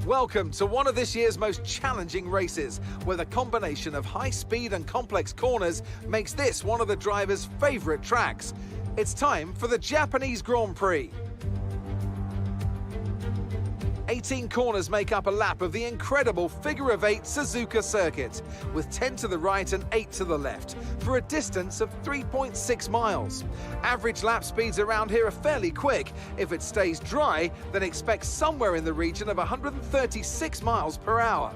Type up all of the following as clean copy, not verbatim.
Welcome to one of this year's most challenging races, where the combination of high speed and complex corners makes this one of the drivers' favourite tracks. It's time for the Japanese Grand Prix. 18 corners make up a lap of the incredible figure-of-8 Suzuka circuit, with 10 to the right and 8 to the left, for a distance of 3.6 miles. Average lap speeds around here are fairly quick. If it stays dry, then expect somewhere in the region of 136 miles per hour.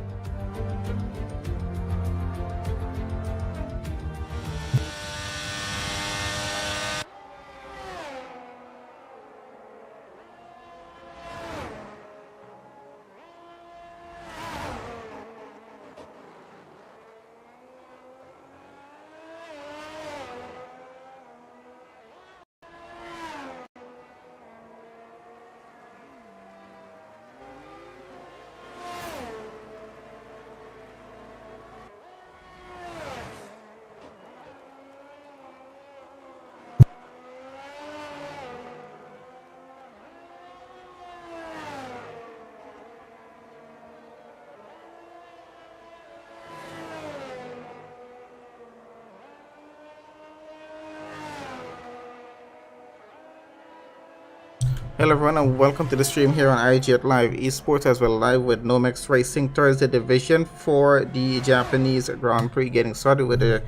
Hello everyone and welcome to the stream here on IG8Live Esports, as well live with NOMEX Racing Thursday division for the Japanese Grand Prix, getting started with the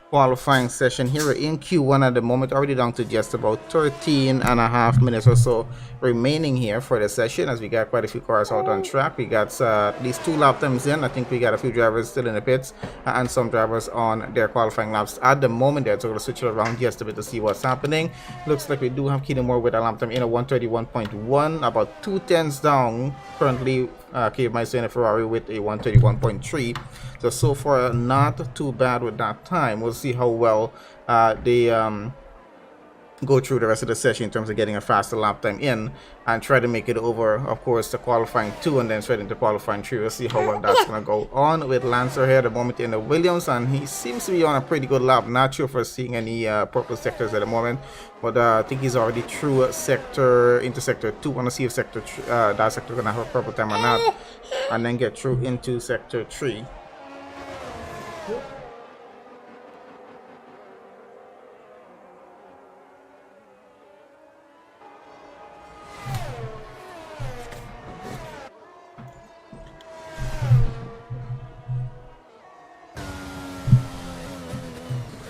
qualifying session here in Q1 at the moment, already down to just about 13.5 minutes or so remaining here for the session, as we got quite a few cars out on track. We got at least 2 lap times in. I think we got a few drivers still in the pits and some drivers on their qualifying laps at the moment there. So we're going to switch it around just a bit to see what's happening. Looks like we do have Keaton Moore with a lap time in a 131.1, about 2 tenths down currently. Cave Meister in a Ferrari with a 131.3. So far not too bad with that time. We'll see how well they go through the rest of the session in terms of getting a faster lap time in and try to make it over, of course, to qualifying 2 and then straight into qualifying 3. We'll see how well that's going to go on with Lancer here at the moment in the Williams, and he seems to be on a pretty good lap. Not sure if we're seeing any purple sectors at the moment, but I think he's already through into sector 2. Want to see if that sector is going to have a purple time or not, and then get through into sector 3.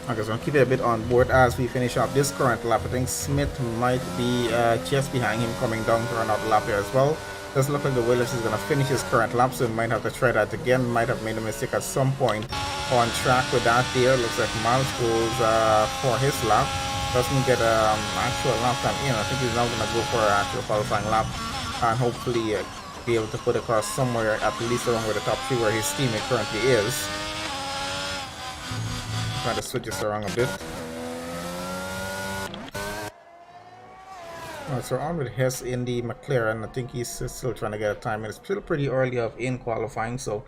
Okay, so I'll keep it a bit on board as we finish up this current lap. I think Smith might be just behind him, coming down to run out the lap here as well. Doesn't look like the Williams is going to finish his current lap, so we might have to try that again. Might have made a mistake at some point on track with that there. Looks like Miles goes for his lap. Doesn't get an actual lap time in. I think he's now going to go for an actual qualifying lap and hopefully be able to put across somewhere at least around where the top 3 where his teammate currently is. Try to switch this around a bit. So on with Hess in the McLaren. I think he's still trying to get a time. It's still pretty early in qualifying, so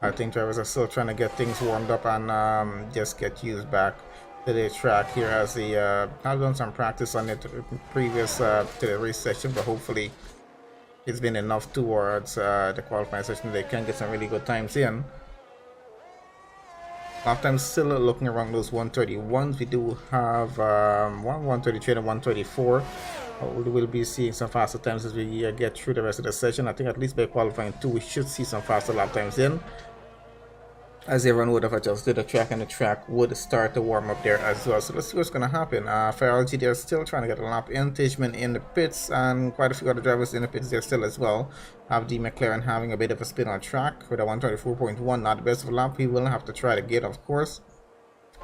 I think drivers are still trying to get things warmed up and just get used back to the track here, as they have done some practice on it previous to the race session, but hopefully it's been enough towards the qualifying session. They can get some really good times in. Lap time still looking around those 131s. We do have 133 and 134. We will be seeing some faster times as we get through the rest of the session. I think at least by qualifying 2 we should see some faster lap times in, as everyone would have adjusted the track and the track would start to warm up there as well. So let's see what's going to happen. Ferrari they're still trying to get a lap in. Teichmann in the pits and quite a few other drivers in the pits there still as well. Have the McLaren having a bit of a spin on track with a 124.1, not the best of a lap. He will have to try to get, of course.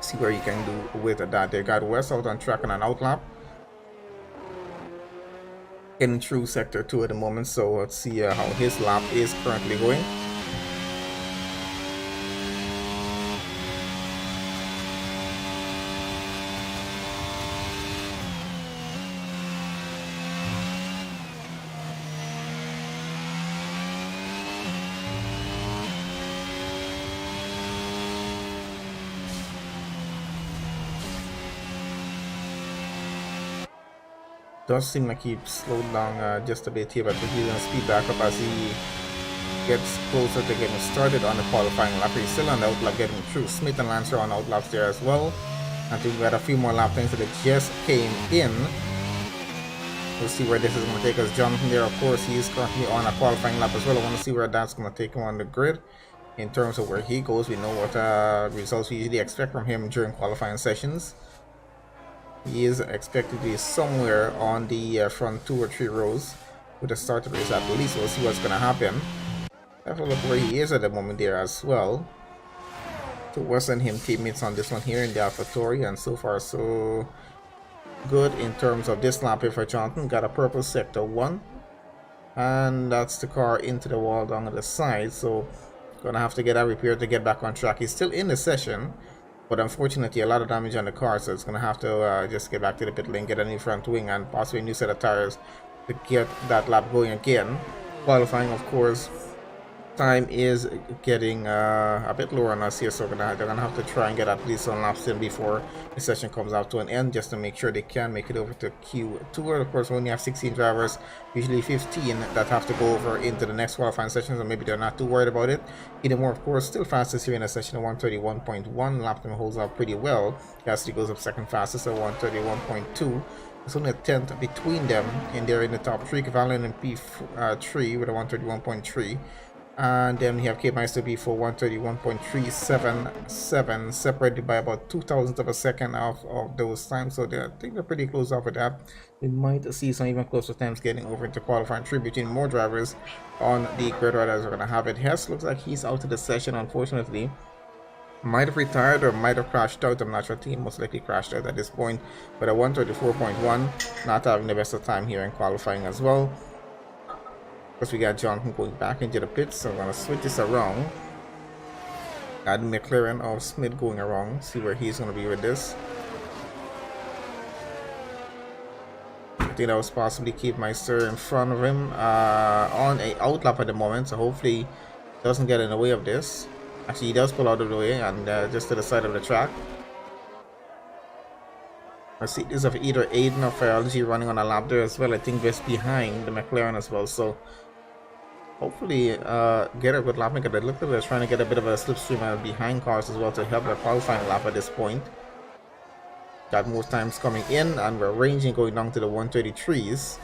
See where you can do with that. They got West out on track on an out lap, getting through sector 2 at the moment. So let's see how his lap is currently going. Does seem like he slowed down just a bit here, but he's gonna speed back up as he gets closer to getting started on the qualifying lap. He's still on the outlap getting through. Smith and Lancer on outlaps there as well. I think we had a few more lap times that just came in. We'll see where this is going to take us. Jonathan there, of course, he is currently on a qualifying lap as well. I want to see where that's going to take him on the grid. In terms of where he goes, we know what results we usually expect from him during qualifying sessions. He is expected to be somewhere on the front 2 or 3 rows with a start race at least. We'll see what's going to happen. Have a look where he is at the moment there as well. So we're sending him teammates on this one here in the AlphaTauri, and so far so good in terms of this lap here for Jonathan. Got a purple sector 1, and that's the car into the wall down on the side, so gonna have to get that repaired to get back on track. He's still in the session, but unfortunately a lot of damage on the car, so it's gonna have to just get back to the pit lane, get a new front wing and possibly a new set of tires to get that lap going again. Qualifying, of course, time is getting a bit lower on us here, so they're gonna have to try and get at least one lap in before the session comes out to an end, just to make sure they can make it over to Q2. Of course, we only have 16 drivers, usually 15 that have to go over into the next qualifying session, so maybe they're not too worried about it. More, of course, still fastest here in the session at 131.1. Lap time holds up pretty well. Gasly goes up second fastest at 131.2. There's only a tenth between them, and they're in the top 3. Cavalli in P3 with a 131.3. And then we have K-Meister B for 131.377, separated by about 0.02 of a second off of those times. So I think they're pretty close off of that. We might see some even closer times getting over into qualifying 3 between more drivers on the grid right as we're going to have it. Hess looks like he's out of the session, unfortunately. Might have retired or might have crashed out. I'm not sure. I think he most likely crashed out at this point. But a 134.1, not having the best of time here in qualifying as well. Because we got Jonathan going back into the pits, so I'm going to switch this around. Add McLaren or Smith going around, see where he's going to be with this. I think that was possibly keep Meister in front of him on a outlap at the moment, so hopefully he doesn't get in the way of this. Actually, he does pull out of the way and just to the side of the track. I see this of either Aiden or Biology running on a lap there as well. I think just behind the McLaren as well, so hopefully get a good lap maker. They look like they're trying to get a bit of a slipstream behind cars as well to help their qualifying lap at this point. Got more times coming in, and we're ranging going down to the 133s.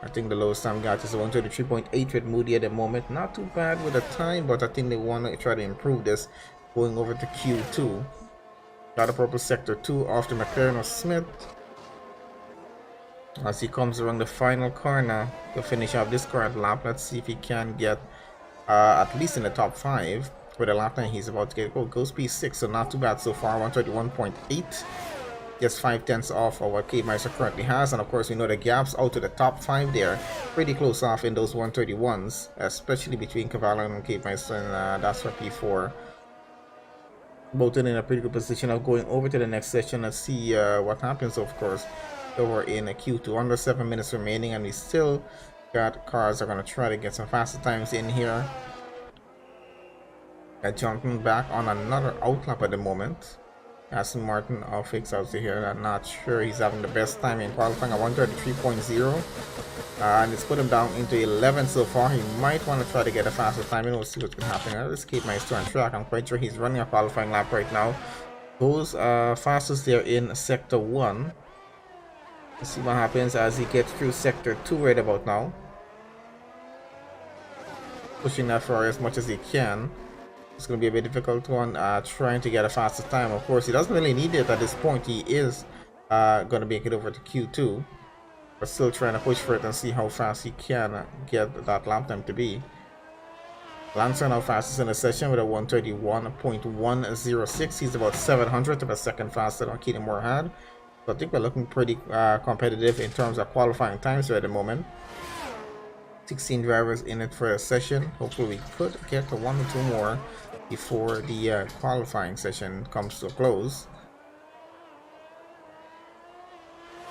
I think the lowest time got is 133.8 with Moody at the moment. Not too bad with the time, but I think they want to try to improve this going over to Q2. Got a purple sector 2 off the McLaren of Smith. As he comes around the final corner to finish up this current lap, let's see if he can get at least in the top 5 with the lap time he's about to get. Oh, goes P6, so not too bad so far. 131.8, just 5/10 off of what K-Meister currently has, and of course we know the gaps out to the top 5 there, pretty close off in those 131s, especially between Cavalli and K-Meister, and that's for P4. Both in a pretty good position of going over to the next session. Let's see what happens, of course. Over in a Q2, under 7 minutes remaining, and we still got cars that are going to try to get some faster times in here. Got Jonathan back on another outlap at the moment. Aston Martin fix out to here. I'm not sure he's having the best time in qualifying at 133.0, and it's put him down into 11 so far. He might want to try to get a faster time, and we'll see what's going to happen. Let's keep my on track. I'm quite sure he's running a qualifying lap right now. Goes fastest there in sector 1. Let's see what happens as he gets through sector 2 right about now. Pushing that for as much as he can. It's going to be a bit difficult one trying to get a faster time. Of course, he doesn't really need it at this point. He is going to make it over to Q2. But still trying to push for it and see how fast he can get that lap time to be. Lancer now fastest in the session with a 131.106. He's about 700th of a second faster than Keaton Moore had. So I think we're looking pretty competitive in terms of qualifying times at the moment. 16 drivers in it for a session. Hopefully we could get to 1 or 2 more before the qualifying session comes to a close.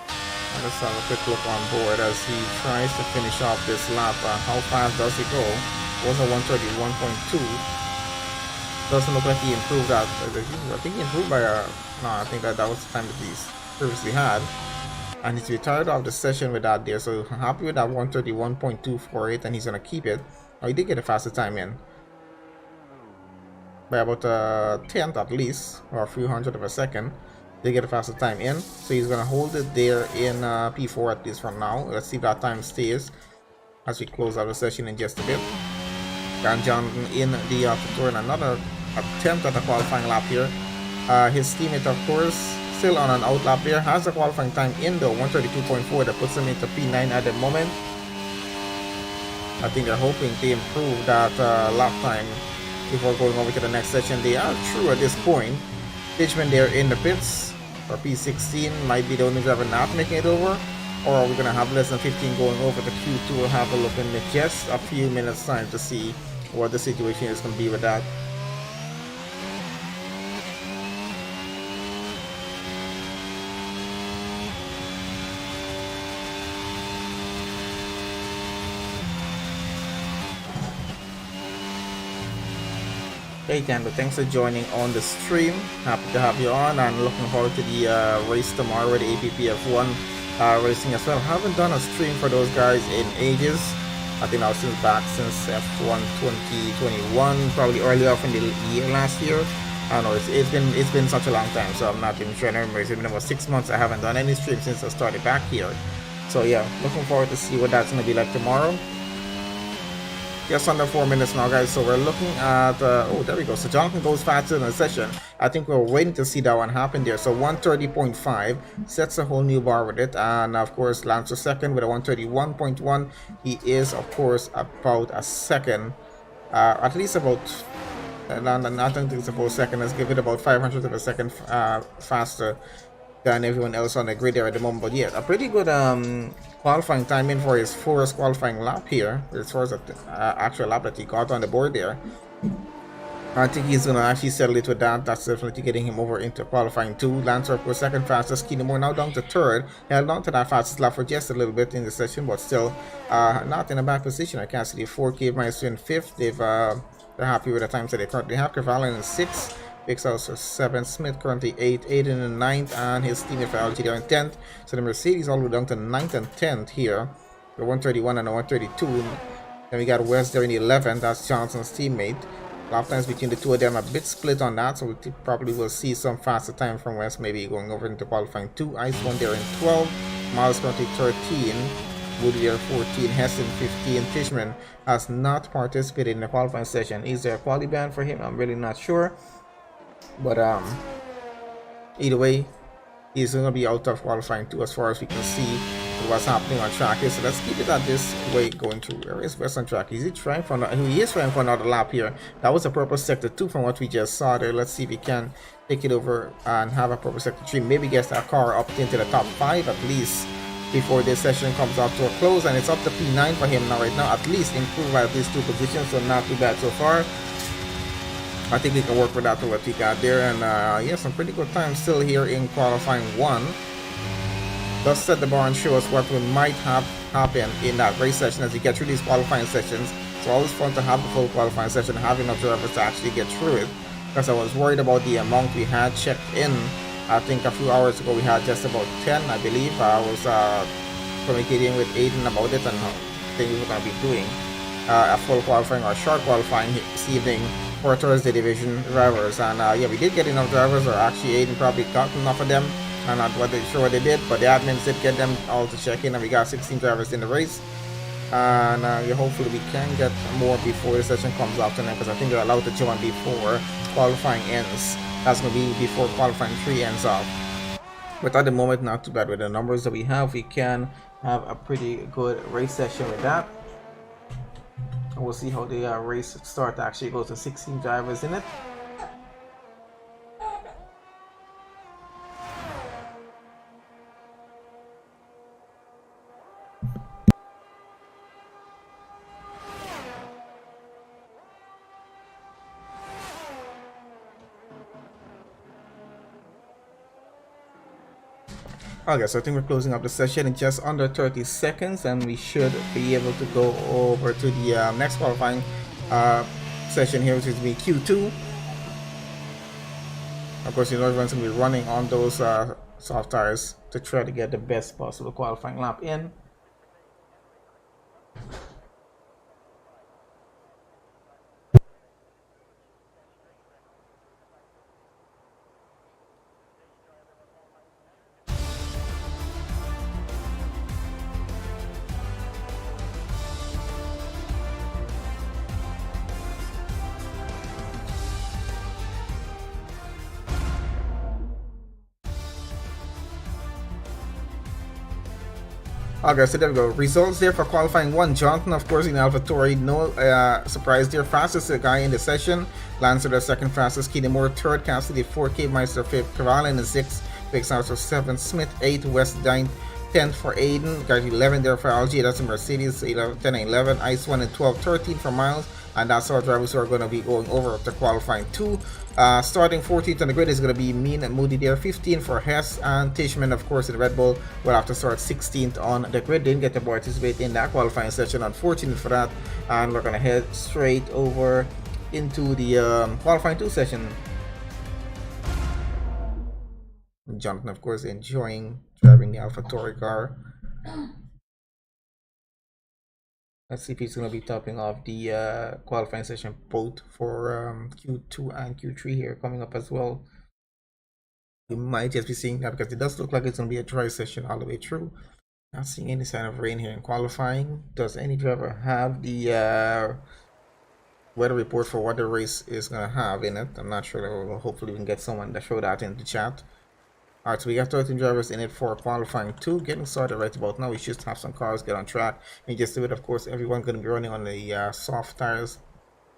And let's have a quick look on board as he tries to finish off this lap. How fast does he go? Was a 131.2. Doesn't look like he improved that. I think he improved by no, I think that was the time that he's previously had, and he's retired off the session with that there, so happy with that 131.248, and he's gonna keep it. Oh, he did get a faster time in by about a tenth at least, or a few hundred of a second. They get a faster time in, so he's gonna hold it there in P4 at least from now. Let's see if that time stays as we close out the session in just a bit. Dan Johnson in the tutor in another attempt at a qualifying lap here. His teammate, of course, still on an out lap there, has a qualifying time in though, 132.4, that puts him into P9 at the moment. I think they're hoping to improve that lap time before going over to the next session. They are true at this point. Ditchman there in the pits for P16 might be the only driver not making it over, or are we going to have less than 15 going over to Q2? We'll have a look in just a few minutes time to see what the situation is going to be with that. Hey Tando, thanks for joining on the stream. Happy to have you on and looking forward to the race tomorrow, the APPF1 racing as well. Haven't done a stream for those guys in ages. I think I was back since F1 2021, probably early off in the year last year. I don't know, it's been such a long time, so I'm not even sure. I remember it's been about 6 months. I haven't done any stream since I started back here. So yeah, looking forward to see what that's going to be like tomorrow. Just under 4 minutes now, guys, so we're looking at oh, there we go. So Jonathan goes faster in the session. I think we're waiting to see that one happen there. So 130.5 sets a whole new bar with it, and of course Lance was second with a 131.1. He is of course about a second, at least about I think it's about a second. Let's give it about 500 of a second faster than everyone else on the grid there at the moment. But yeah, a pretty good qualifying time in for his first qualifying lap here, as far as the actual lap that he got on the board there. I think he's gonna actually settle it with that. That's definitely getting him over into qualifying 2. Lance was second fastest. Keenemore now down to third. Held on to that fastest lap for just a little bit in the session, but still not in a bad position. I can't see the 4K minus in 5th. They're happy with the times that they currently have. Cavalli in 6th. Big House for 7th, Smith currently 8th, Aiden in 9th, and his teammate for LG there in 10th. So the Mercedes all the way down to 9th and 10th here. The 131 and the 132. Then we got West there in 11th, that's Johnson's teammate. Lap times between the two of them a bit split on that, so we probably will see some faster time from West, maybe going over into qualifying 2. Ice 1 there in 12, Miles currently 13, Woody there 14, Hessen 15. Fishman has not participated in the qualifying session. Is there a quality ban for him? I'm really not sure. But either way, he's going to be out of qualifying 2 as far as we can see what's happening on track here. So let's keep it at this way going through. Where is West on track? Is he trying for another? He is trying for another lap here. That was a purple sector 2 from what we just saw there. Let's see if he can take it over and have a purple sector 3. Maybe gets that car up into the top 5 at least before this session comes out to a close. And it's up to P9 for him now right now. At least improve at these 2 positions, so not too bad so far. I think we can work with that to what we got there, and yeah, some pretty good times still here in qualifying 1. Does set the bar and show us what we might have happen in that race session as we get through these qualifying sessions. It's always fun to have the full qualifying session, have enough drivers to actually get through it, because I was worried about the amount we had checked in. I think a few hours ago we had just about 10, I believe. I was communicating with Aiden about it and how things we were going to be doing a full qualifying or short qualifying this evening for Thursday division drivers, and yeah, we did get enough drivers, or actually Aiden probably got enough of them. I'm not sure what they did, but the admins did get them all to check in, and we got 16 drivers in the race. And yeah, hopefully we can get more before the session comes out tonight, because I think they're allowed to join before qualifying ends. That's going to be before qualifying 3 ends off. But at the moment, not too bad with the numbers that we have. We can have a pretty good race session with that. We'll see how the race start actually goes to 16 drivers in it. Okay, so I think we're closing up the session in just under 30 seconds, and we should be able to go over to the next qualifying session here, which is be Q2. Of course, you know everyone's going to be running on those soft tires to try to get the best possible qualifying lap in. Okay, so there we go. Results there for qualifying 1. Jonathan, of course, in AlphaTauri. No surprise there. Fastest guy in the session. Lancer, the second fastest. Keenan Moore, third. Cassidy, 4th. Cave Meister, 5th. Caroline is 6th. Big Saucer, 7th. Smith, 8th. West, 9th. 10th for Aiden. Got 11 there for LG. That's a Mercedes. 11, 10 and 11. Ice 1 and 12. 13 for Miles. And that's our drivers who are going to be going over to qualifying 2. Starting 14th on the grid is going to be Mean and Moody there. 15 for Hess, and Tishman, of course, in Red Bull will have to start 16th on the grid. Didn't get to participate in that qualifying session, unfortunate for that. And we're going to head straight over into the qualifying 2 session. Jonathan, of course, enjoying driving the AlphaTauri car. Let's see if he's going to be topping off the qualifying session both for Q2 and Q3 here coming up as well. We might just be seeing that because it does look like it's going to be a dry session all the way through. Not seeing any sign of rain here in qualifying. Does any driver have the weather report for what the race is going to have in it? I'm not sure. Hopefully we can get someone to show that in the chat. Alright, so we got 13 drivers in it for qualifying 2. Getting started right about now. We should have some cars get on track. And just do it, of course, everyone's going to be running on the soft tires.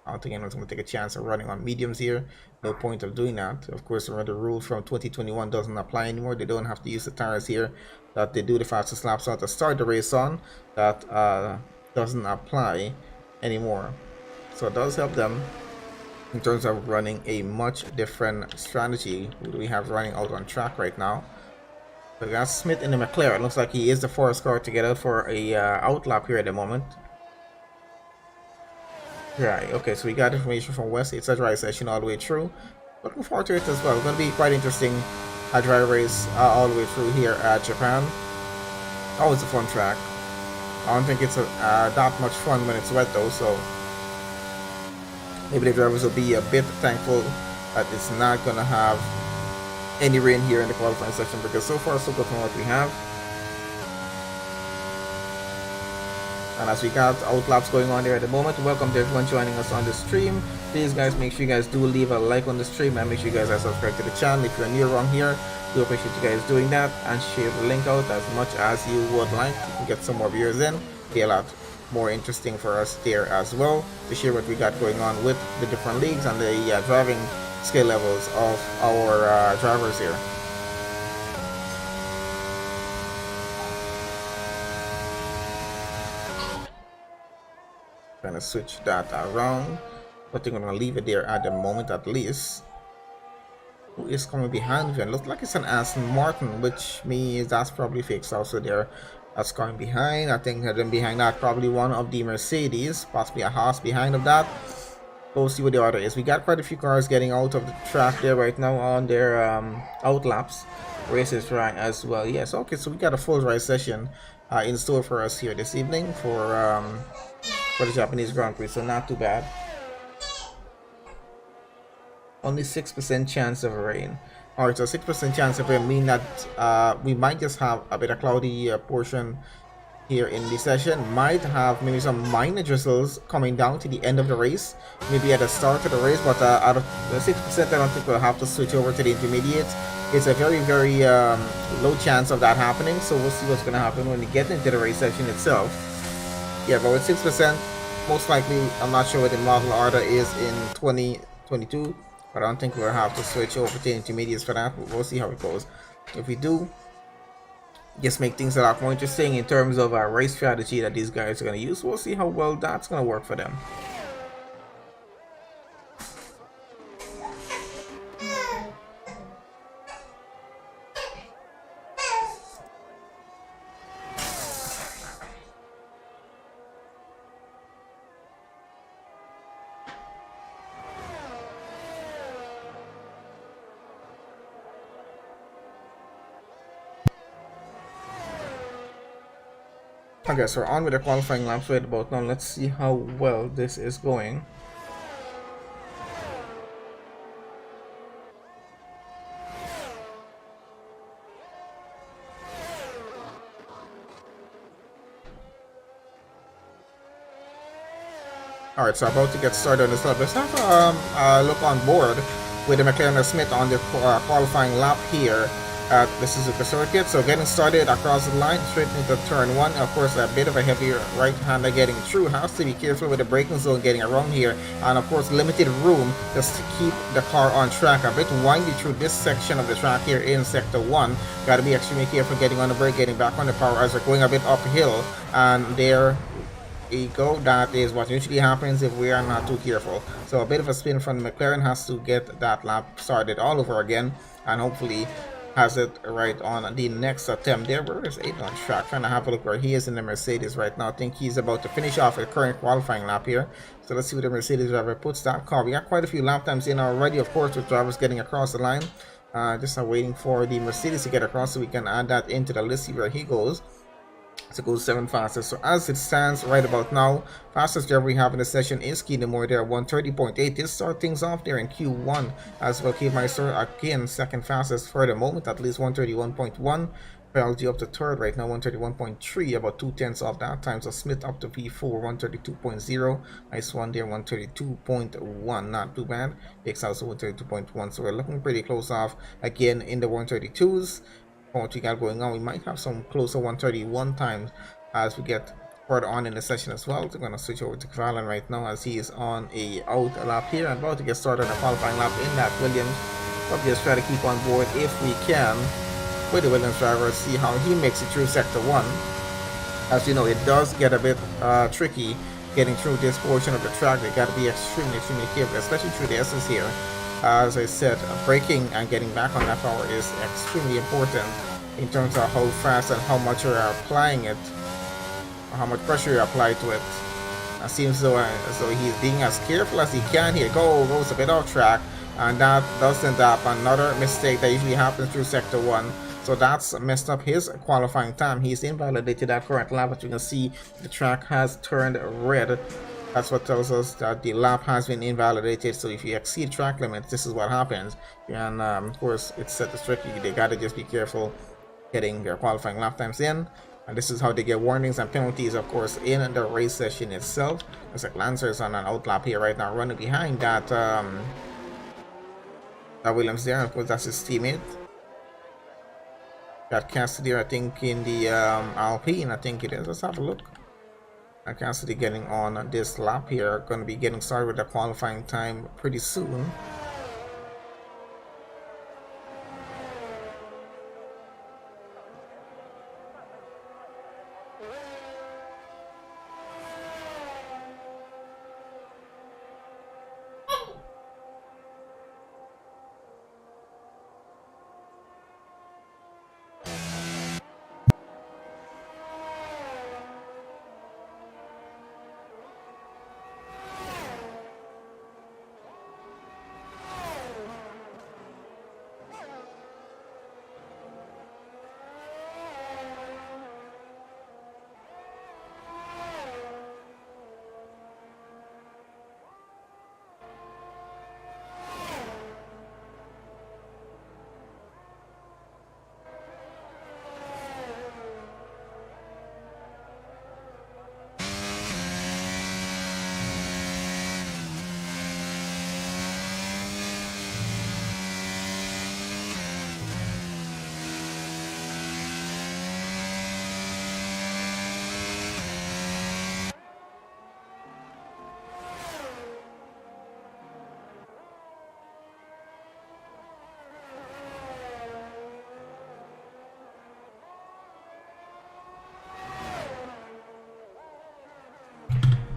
I don't think anyone's going to take a chance of running on mediums here. No point of doing that. Of course, remember the rule from 2021 doesn't apply anymore. They don't have to use the tires here that they do the fastest laps on to start the race on. That doesn't apply anymore. So it does help them in terms of running a much different strategy. Who do we have running out on track right now? So we got Smith in the McLaren. Looks like he is the first car to get out for a outlap here at the moment. Right, okay, so we got information from West. It's a dry session all the way through. Looking forward to it as well. It's going to be quite interesting. A dry race all the way through here at Japan. Always a fun track. I don't think it's that much fun when it's wet though, so maybe the drivers will be a bit thankful that it's not going to have any rain here in the qualifying section, because so far so good from what we have. And as we got outlaps going on there at the moment, welcome to everyone joining us on the stream. Please guys, make sure you guys do leave a like on the stream, and make sure you guys are subscribed to the channel. If you're new around here, we appreciate you guys doing that, and share the link out as much as you would like. You can get some more viewers in. Be a lot more interesting for us there as well to share what we got going on with the different leagues and the driving skill levels of our drivers here. Gonna switch that around, but I'm gonna leave it there at the moment at least. Who is coming behind you? And looks like it's an Aston Martin, which means that's probably fixed also there. That's coming behind. I think then behind that probably one of the Mercedes, possibly a Haas behind of that. We'll see what the order is. We got quite a few cars getting out of the track there right now on their outlaps. Races right as well. Yes, okay, so we got a full dry session in store for us here this evening for the Japanese Grand Prix, so not too bad. Only 6% chance of rain. Alright, so 6% chance of rain mean that we might just have a bit of cloudy portion here in the session. Might have maybe some minor drizzles coming down to the end of the race, maybe at the start of the race, but out of the 6%, I don't think we'll have to switch over to the intermediates. It's a very, very low chance of that happening, so we'll see what's going to happen when we get into the race session itself. Yeah, but with 6%, most likely, I'm not sure what the model order is in 2022, but I don't think we'll have to switch over to intermediates for that. We'll see how it goes. If we do, just make things a lot more interesting in terms of our race strategy that these guys are going to use. We'll see how well that's going to work for them. Okay, so we're on with the qualifying laps right about now. Let's see how well this is going. Alright, so about to get started on this lap. Let's have a look on board with the McLaren Smith on the qualifying lap here at the Suzuka circuit. So getting started across the line, straight into turn 1. Of course, a bit of a heavier right-hander getting through. Has to be careful with the braking zone getting around here. And of course, limited room just to keep the car on track. A bit windy through this section of the track here in Sector 1. Got to be extremely careful getting on the brake, getting back on the power as we're going a bit uphill. And there you go. That is what usually happens if we are not too careful. So a bit of a spin from the McLaren. Has to get that lap started all over again. And hopefully has it right on the next attempt. There, where is Aiden on track? Trying to have a look where he is in the Mercedes right now. I think he's about to finish off a current qualifying lap here. So let's see what the Mercedes driver puts that car. We got quite a few lap times in already, of course, with drivers getting across the line. Just waiting for the Mercedes to get across so we can add that into the list, see where he goes. To go 7 fastest. So as it stands right about now, fastest driver we have in the session is Keenan Moore there, 130.8. This start things off there in Q1 as well. K-Meister again second fastest for the moment, at least 131.1. LG up to third right now, 131.3, about 2/10 off that time. So Smith up to P4, 132.0. Nice one there, 132.1, not too bad. X also 132.1, so we're looking pretty close off again in the 132s. What we got going on, we might have some closer 131 times as we get further on in the session as well. So we're going to switch over to Kvalan right now as he is on a out lap here and about to get started on a qualifying lap in that Williams. But just try to keep on board if we can with the Williams driver, see how he makes it through sector 1. As you know, it does get a bit tricky getting through this portion of the track. They got to be extremely careful, especially through the S's here. As I said, braking and getting back on that power is extremely important in terms of how fast and how much you're applying it, or how much pressure you apply to it. It seems as though he's being as careful as he can here. Goes a bit off track, and that does end up another mistake that usually happens through sector 1. So that's messed up his qualifying time. He's invalidated that current lap, but you can see the track has turned red. That's what tells us that the lap has been invalidated. So if you exceed track limits, this is what happens. And of course, it's set to strictly. They gotta just be careful getting their qualifying lap times in. And this is how they get warnings and penalties, of course, in the race session itself. Looks like Lancer's on an out lap here right now, running behind that Williams there. Of course, that's his teammate. Got Cassidy, I think, in the Alpine. I think it is. Let's have a look. Cassidy getting on this lap here, going to be getting started with the qualifying time pretty soon.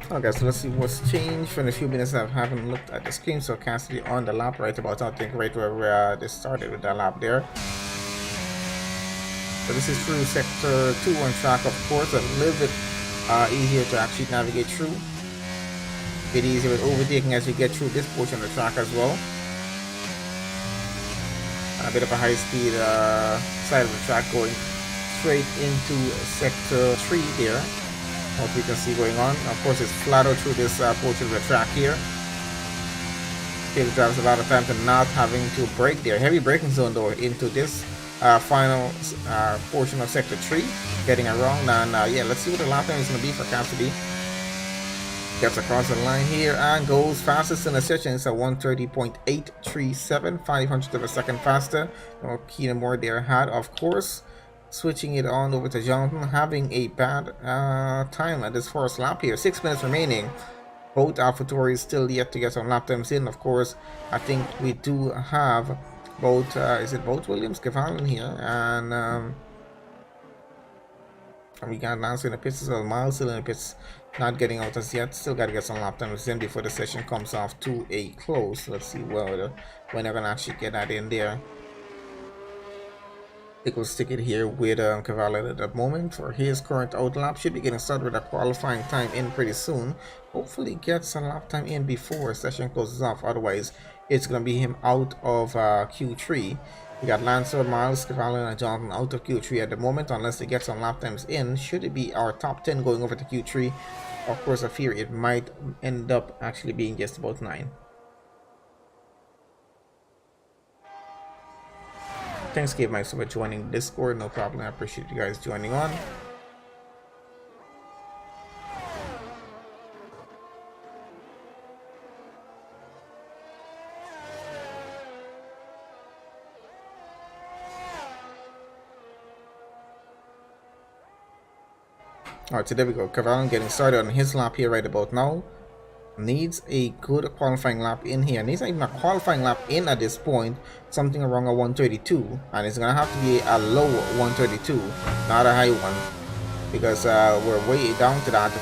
Okay, so let's see what's changed from the few minutes I haven't looked at the screen. So Cassidy on the lap right about, I think, right where they started with that lap there. So this is through sector 2 on track, of course, a little bit easier to actually navigate through. A bit easier with overtaking as you get through this portion of the track as well. A bit of a high-speed side of the track going straight into sector 3 there. What we can see going on. Of course, it's flatter through this portion of the track here. It drives a lot of time to not having to brake there. Heavy braking zone though into this final portion of sector 3, getting around. And yeah, let's see what the lap time is going to be for Cassidy. 1:31.9. Gets across the line here and goes fastest in the session. It's a 130.837, 500th of a second faster. No Keenan Moore there had, of course. Switching it on over to Jonathan, having a bad time at this first lap here. 6 minutes remaining. Both AlphaTauri still yet to get some lap times in. Of course, I think we do have both, is it both Williams, Cavalli here, and we got Lance in the pits as well. Miles still in the pits, not getting out as yet. Still got to get some lap times in before the session comes off to a close. Let's see when they're gonna actually get that in there. I think we'll stick it here with Cavalli at the moment for his current out lap. Should be getting started with a qualifying time in pretty soon. Hopefully get some lap time in before session closes off. Otherwise, it's gonna be him out of Q3. We got Lancer, Miles, Cavalli, and Jonathan out of Q3 at the moment, unless they get some lap times in. Should it be our top 10 going over to Q3? Of course, I fear it might end up actually being just about 9. Thanks, Gabe Mike, for joining Discord. No problem. I appreciate you guys joining on. Alright, so there we go. Cavalli getting started on his lap here right about now. Needs a good qualifying lap in here. Needs not even a qualifying lap in at this point. Something around a 132. And it's going to have to be a low 132, not a high one. Because we're way down to that.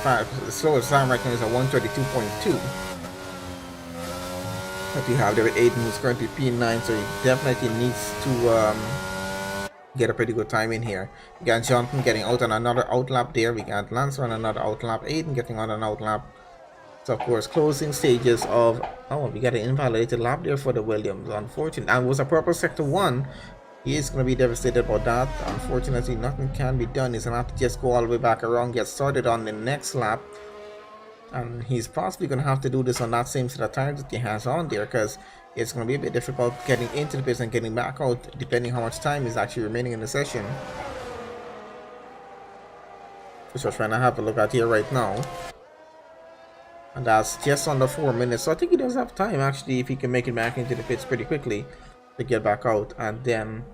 The slowest time right now is a 132.2. But you have there with Aiden, who's currently P9, so he definitely needs to get a pretty good time in here. We got Jonathan getting out on another outlap there. We got Lance on another outlap. Aiden getting on an outlap. So of course, closing stages of, oh, we got an invalidated lap there for the Williams. Unfortunately, and it was a purple sector 1. He is going to be devastated about that. Unfortunately, nothing can be done. He's going to have to just go all the way back around, get started on the next lap. And he's possibly going to have to do this on that same set of tires that he has on there, because it's going to be a bit difficult getting into the pits and getting back out, depending how much time is actually remaining in the session. Which we're trying to have a look at here right now. And that's just under 4 minutes. So I think he does have time, actually, if he can make it back into the pits pretty quickly to get back out and then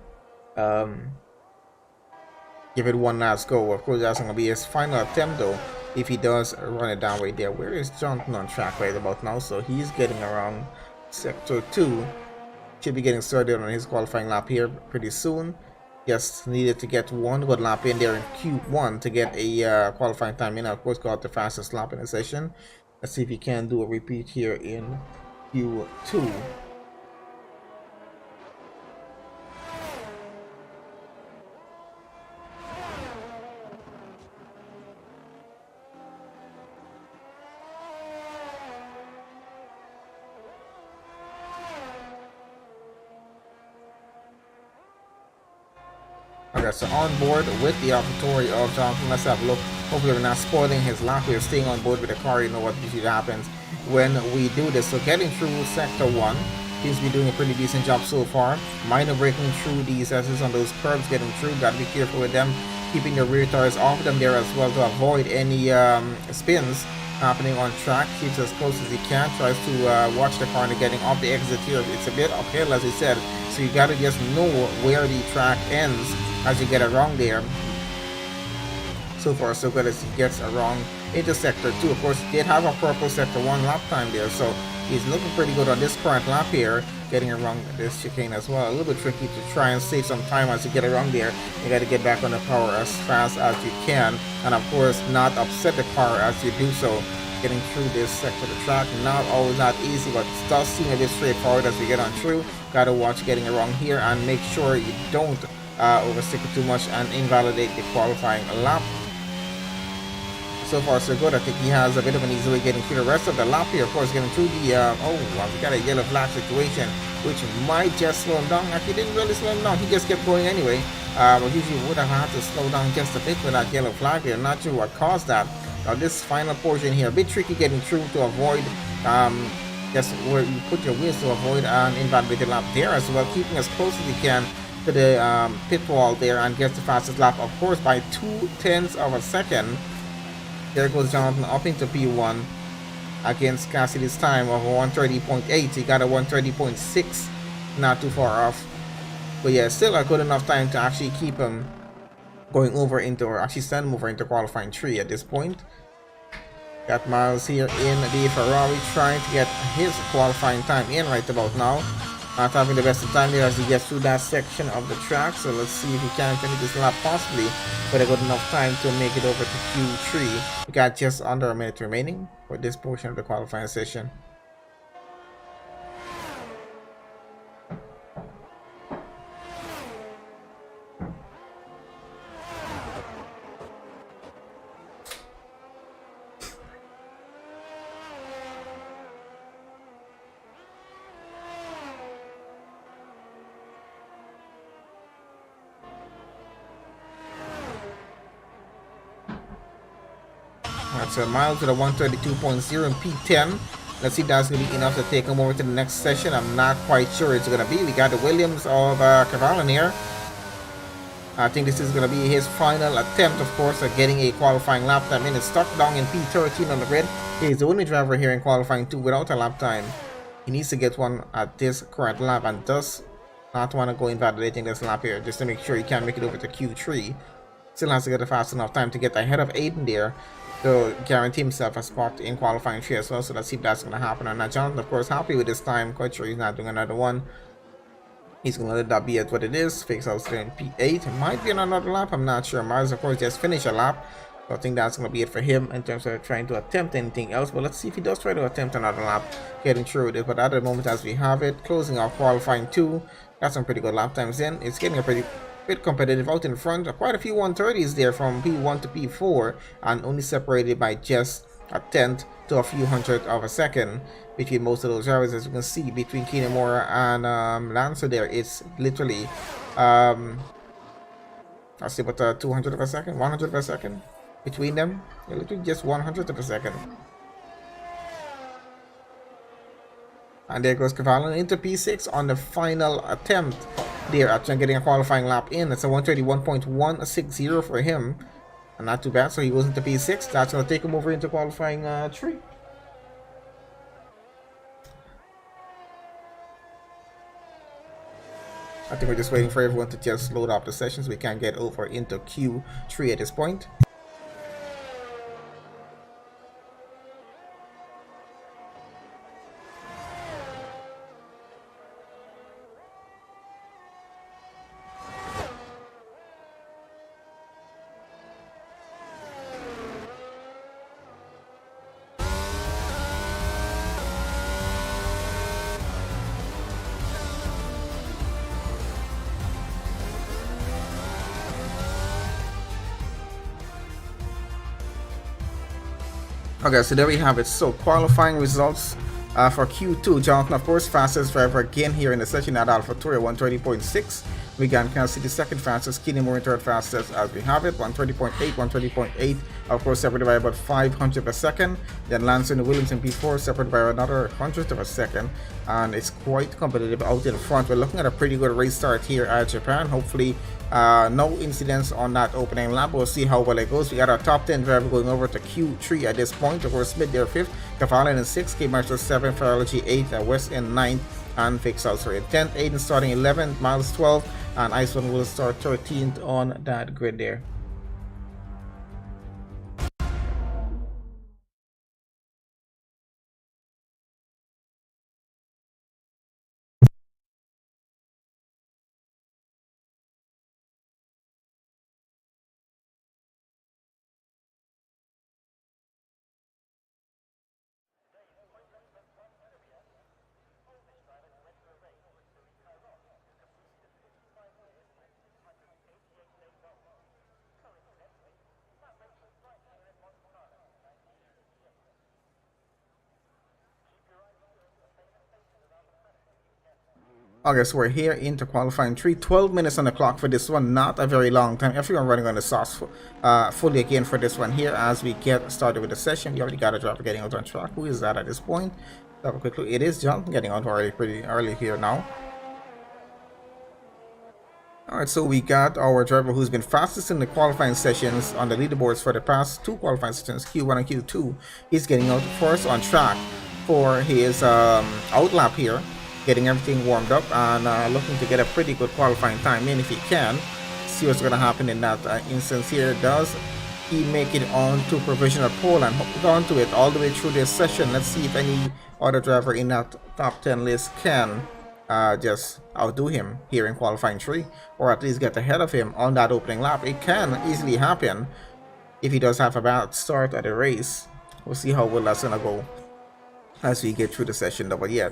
give it one last go. Of course, that's going to be his final attempt, though, if he does run it down right there. Where is Jonathan on track right about now? So he's getting around sector 2. Should be getting started on his qualifying lap here pretty soon. Just needed to get one good lap in there in Q1 to get a qualifying time in. Of course, got the fastest lap in the session. Let's see if he can do a repeat here in Q2. Okay, so on board with the AlphaTauri of Jonathan. Let's have a look. Hopefully we're not spoiling his lap. We're staying on board with the car. You know what usually happens when we do this. So getting through sector 1. Seems to be doing a pretty decent job so far. Minor breaking through these S's on those curves, getting through. Gotta be careful with them. Keeping the rear tires off them there as well to avoid any spins happening on track. Keeps as close as he can. Tries to watch the car and getting off the exit here. It's a bit uphill, as he said. So you gotta just know where the track ends as you get around there. So far so good as he gets around into sector 2. Of course, he did have a purple sector 1 lap time there, so he's looking pretty good on this current lap here, getting around this chicane as well. A little bit tricky to try and save some time as you get around there. You got to get back on the power as fast as you can, and of course not upset the car as you do so. Getting through this sector of the track, not always not easy, but it does seem a bit straightforward as we get on through. Got to watch getting around here and make sure you don't overstick it too much and invalidate the qualifying lap. So far so good. I think he has a bit of an easy way getting through the rest of the lap here. Of course, getting through the we got a yellow flag situation, which might just slow him down. Actually, didn't really slow him down. He just kept going anyway. But usually would have had to slow down just a bit with that yellow flag here. Not sure what caused that. Now this final portion here, a bit tricky getting through to avoid just where you put your wheels to avoid an invalidated lap there as well. Keeping as close as you can to the pit wall there and gets the fastest lap, of course, by 0.2 of a second. There goes Jonathan up into P1. against Cassidy's time of 130.8. He got a 130.6, not too far off. But yeah, still a good enough time to actually keep him going over into, or actually send him over into qualifying 3 at this point. Got Miles here in the Ferrari trying to get his qualifying time in right about now. Not having the best of time there as he gets through that section of the track. So let's see if he can finish this lap possibly with a good enough time to make it over to Q3. We got just under a minute remaining for this portion of the qualifying session. That's a Miles with a 132.0 in P10. Let's see if that's going to be enough to take him over to the next session. I'm not quite sure it's going to be. We got the Williams of Cavalin here. I think this is going to be his final attempt, of course, at getting a qualifying lap time in. It's stuck down in P13 on the grid. He's the only driver here in qualifying 2 without a lap time. He needs to get one at this current lap and does not want to go invalidating this lap here just to make sure he can make it over to Q3. Still has to get a fast enough time to get ahead of Aiden there to guarantee himself a spot in qualifying 3 as well. So let's see if that's going to happen or not. Jonathan, of course, happy with this time. Quite sure he's not doing another one. He's going to let that be at what it is. Fix out in P8. It might be on another lap. I'm not sure. Miles, of course, just finished a lap. So I think that's going to be it for him in terms of trying to attempt anything else. But let's see if he does try to attempt another lap, getting through with it. But at the moment, as we have it, closing off qualifying 2. Got some pretty good lap times in. It's getting a pretty bit competitive out in front. Quite a few 130s there from P1 to P4, and only separated by just a tenth to a few hundredth of a second between most of those drivers. As you can see, between Keenamora and Lancer there, it's literally I'll see about 200 of a second, 100 of a second between them. Yeah, literally just 100th of a second. And there goes Cavallo into P6 on the final attempt there at getting a qualifying lap in. It's a 131.160 for him. And not too bad, so he goes into P6. That's going to take him over into qualifying 3. I think we're just waiting for everyone to just load up the sessions. We can get over into Q3 at this point. Okay, so there we have it. So qualifying results for Q2. Jonathan, of course, fastest driver again here in the session at AlphaTauri, 130.6. We got Kansas City second fastest, Keenan Moore third fastest as we have it, 130.8, 130.8. Of course, separated by about 500 per second. Then Lance and Williams in P4, separated by another 100th of a second. And it's quite competitive out in front. We're looking at a pretty good race start here at Japan. Hopefully, no incidents on that opening lap. We'll see how well it goes. We got our top 10 driver going over to Q3 at this point. Of course, Smith there 5th, Cavalli in 6th, K Marshall 7th, Ferrari 8th, West End 9th, and Fix also in 10th, Aiden starting 11th, Miles 12th, and Iceland will start 13th on that grid there. Okay, so we're here into qualifying 3, 12 minutes on the clock for this one, not a very long time. Everyone running on the sauce fully again for this one here as we get started with the session. We already got a driver getting out on track. Who is that at this point? Have a quick look. It is John getting out already pretty early here now. Alright, so we got our driver who's been fastest in the qualifying sessions on the leaderboards for the past 2 qualifying sessions, Q1 and Q2. He's getting out first on track for his outlap here, getting everything warmed up and looking to get a pretty good qualifying time in if he can. See what's going to happen in that instance here. Does he make it on to provisional pole and hold on to it all the way through this session? Let's see if any other driver in that top 10 list can just outdo him here in qualifying 3, or at least get ahead of him on that opening lap. It can easily happen if he does have a bad start at the race. We'll see how well that's gonna go as we get through the session. But yeah,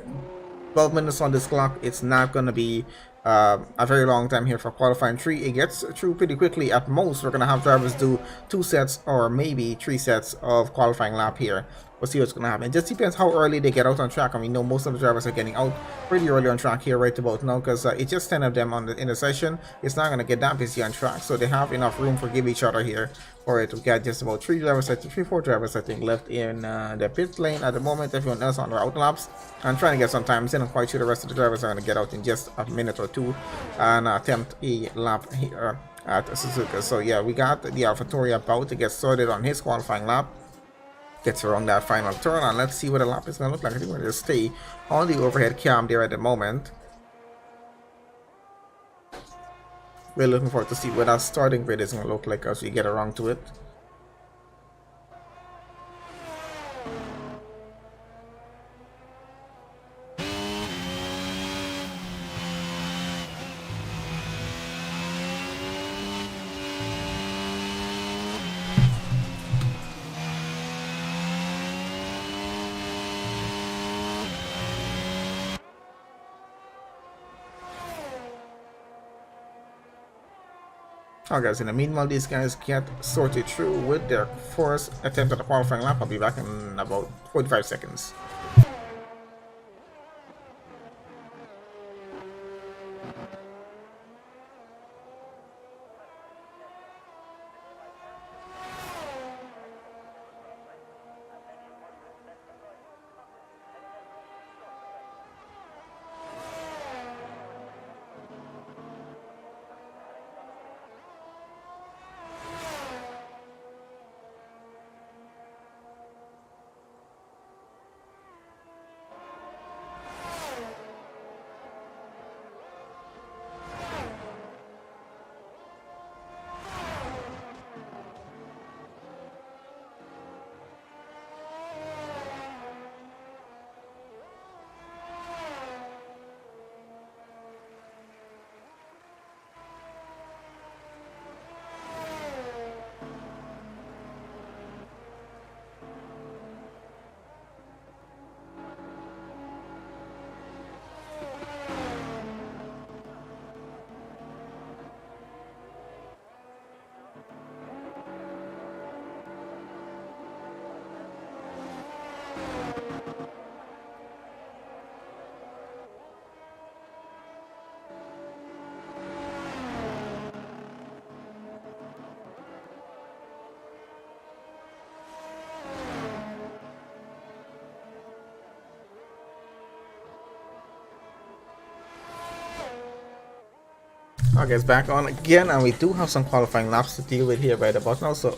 12 minutes on this clock. It's not gonna be a very long time here for qualifying 3. It gets through pretty quickly. At most, we're gonna have drivers do 2 sets or maybe 3 sets of qualifying lap here. We'll see what's gonna happen. It just depends how early they get out on track, and we know most of the drivers are getting out pretty early on track here right about now, because it's just 10 of them in the session. It's not gonna get that busy on track, so they have enough room for give each other here for it. We got just about 3 drivers, 4 drivers I think left in the pit lane at the moment. Everyone else on their out laps and trying to get some times in. I'm quite sure the rest of the drivers are gonna get out in just a minute or 2 and attempt a lap here at Suzuka. So yeah, we got the AlphaTauri about to get started on his qualifying lap. Gets around that final turn, and let's see what the lap is going to look like. I think we're going to stay on the overhead cam there at the moment. We're looking forward to see what our starting grid is going to look like as we get around to it. Alright guys, in the meanwhile, these guys get sorted through with their first attempt at the qualifying lap. I'll be back in about 45 seconds. Okay, it's back on again, and we do have some qualifying laps to deal with here right about now. So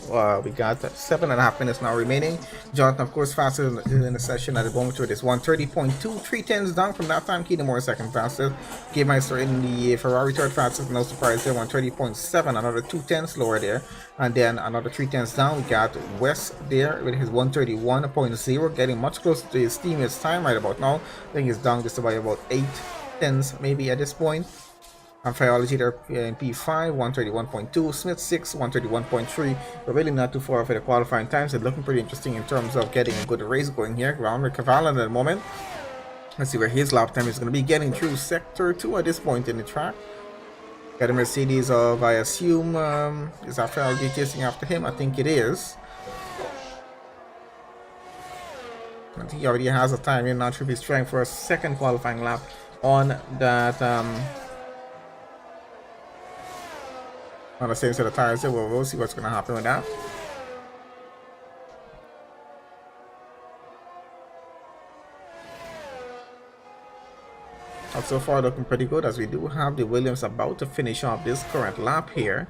we got 7.5 minutes now remaining. Jonathan, of course, faster in the session at the moment with this 130.2, 3 tenths down from that time. Keaton Moore second fastest. Gamemeister in the Ferrari third fastest, no surprise there, 130.7, another 2 tenths lower there, and then another 3 tenths down. We got West there with his 131.0, getting much closer to his teammate's time right about now. I think he's down just about 8 tenths maybe at this point. And Phyology there in P5, 131.2, Smith 6, 131.3. We're really not too far for the qualifying times. It's looking pretty interesting in terms of getting a good race going here. Ground with Cavalan at the moment. Let's see where his lap time is going to be. Getting through sector 2 at this point in the track. Got a Mercedes of, I assume, is our Phyology chasing after him? I think it is. I think he already has a time in. Not sure if he's trying for a second qualifying lap on that. On the same set of tires there. We'll see what's going to happen with that. But so far looking pretty good, as we do have the Williams about to finish off this current lap here.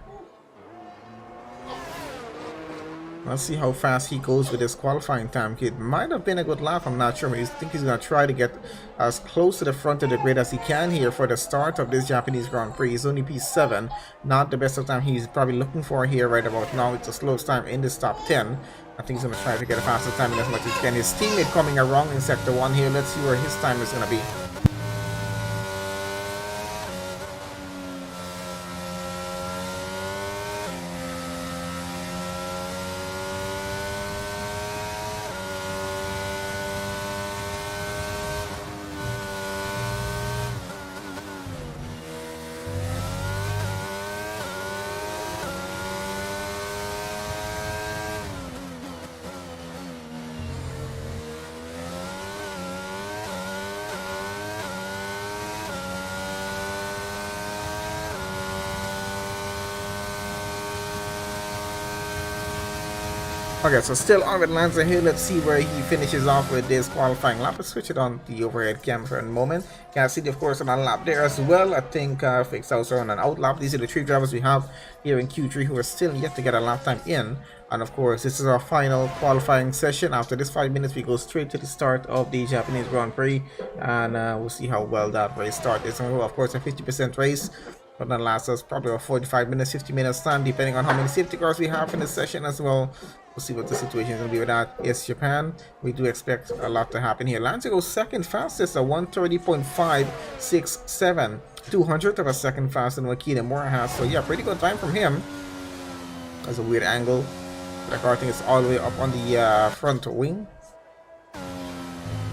Let's see how fast he goes with his qualifying time. It might have been a good lap, I'm not sure. I think he's going to try to get as close to the front of the grid as he can here for the start of this Japanese Grand Prix. He's only P7, not the best of time he's probably looking for here right about now. It's the slowest time in this top 10. I think he's going to try to get a faster time in as much as he can. His teammate coming around in sector 1 here. Let's see where his time is going to be. Okay, so still on with Lanza here. Let's see where he finishes off with this qualifying lap. Let's switch it on the overhead camera for a moment. Can see, of course, on a lap there as well. I think Fix also on an out lap. These are the 3 drivers we have here in Q3 who are still yet to get a lap time in. And of course, this is our final qualifying session. After this 5 minutes, we go straight to the start of the Japanese Grand Prix. And we'll see how well that race starts. It's, of course, a 50% race. But that lasts us probably about 45 minutes, 50 minutes time, depending on how many safety cars we have in this session as well. We'll see what the situation is going to be with that. Yes, Japan. We do expect a lot to happen here. Lanza goes second fastest at 130.567. 200th of a second faster than what Kinemura has. So yeah, pretty good time from him. That's a weird angle. The car, I think it's all the way up on the front wing.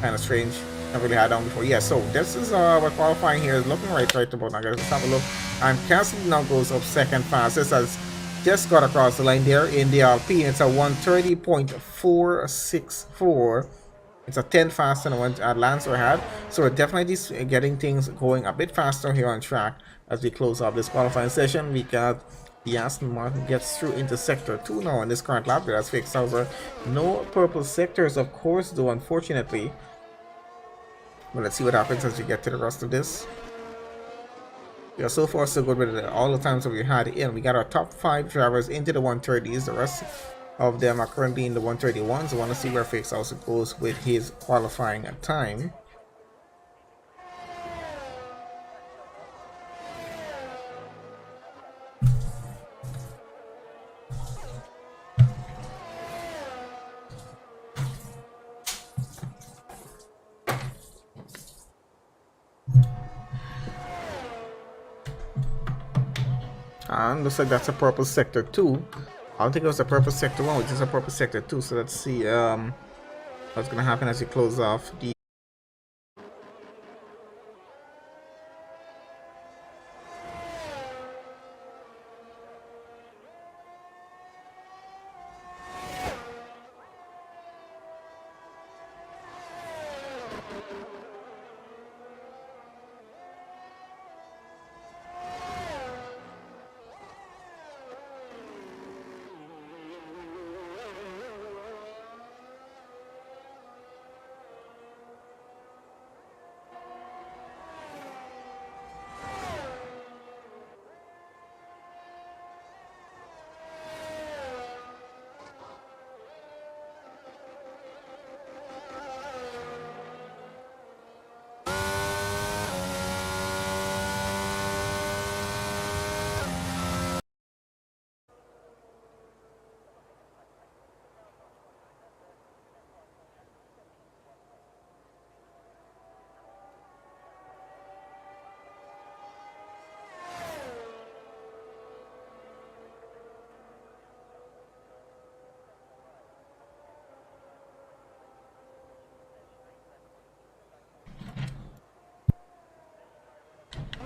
Kind of strange. Never really had on before. Yeah, so this is what qualifying here is looking right about now, guys. Let's have a look. And Cassidy now goes up second fastest, as just got across the line there in the Alpine. It's a 130.464. It's a 10 faster than what Lancer had. So we're definitely getting things going a bit faster here on track as we close off this qualifying session. We got the Aston Martin gets through into sector 2 now in this current lap. That's fixed over. No purple sectors, of course, though, unfortunately. But let's see what happens as we get to the rest of this. Yeah, so far so good with all the times that we had in. We got our top 5 drivers into the 130s. The rest of them are currently in the 131s. I want to see where Fix also goes with his qualifying time. And looks like that's a purple sector 2. I don't think it was a purple sector 1, which is a purple sector 2. So let's see what's going to happen as we close off the...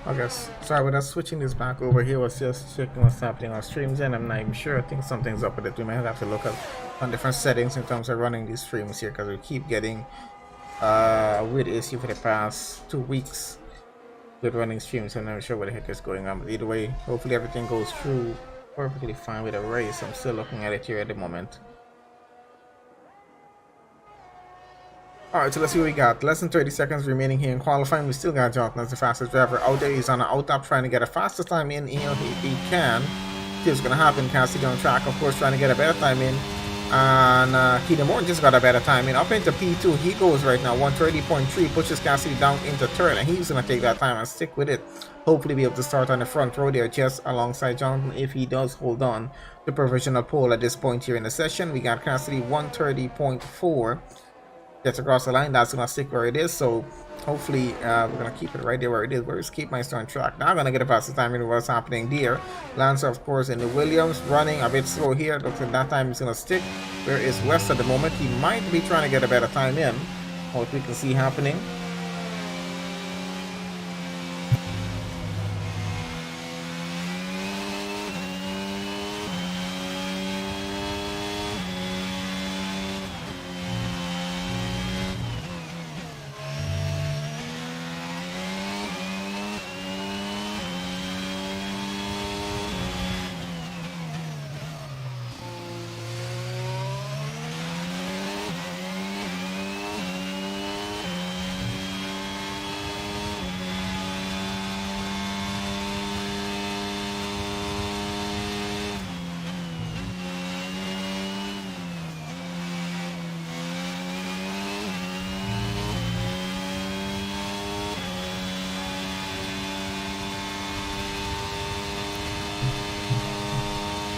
Okay, sorry, when I was switching this back over here, was just checking what's happening on streams, and I'm not even sure. I think something's up with it. We might have to look at on different settings in terms of running these streams here, because we keep getting a weird issue for the past 2 weeks with running streams. I'm not sure what the heck is going on, but either way, hopefully everything goes through perfectly fine with the race. I'm still looking at it here at the moment. Alright, so let's see what we got. Less than 30 seconds remaining here in qualifying. We still got Jonathan as the fastest driver out there. He's on an out top trying to get a faster time in. You know, he can. See what's going to happen. Cassidy on track, of course, trying to get a better time in. And Keaton Moore just got a better time in. Up into P2, he goes right now. 130.3 pushes Cassidy down into third. And he's going to take that time and stick with it. Hopefully be able to start on the front row there just alongside Jonathan if he does hold on to provisional pole at this point here in the session. We got Cassidy 130.4. Gets across the line. That's gonna stick where it is, so hopefully we're gonna keep it right there where it is. Where's Keepmeister on track? Now I'm gonna get a faster time in what's happening there. Lancer, of course, in the Williams running a bit slow here. Looks like that time is gonna stick. Where is West at the moment? He might be trying to get a better time in. What we can see happening.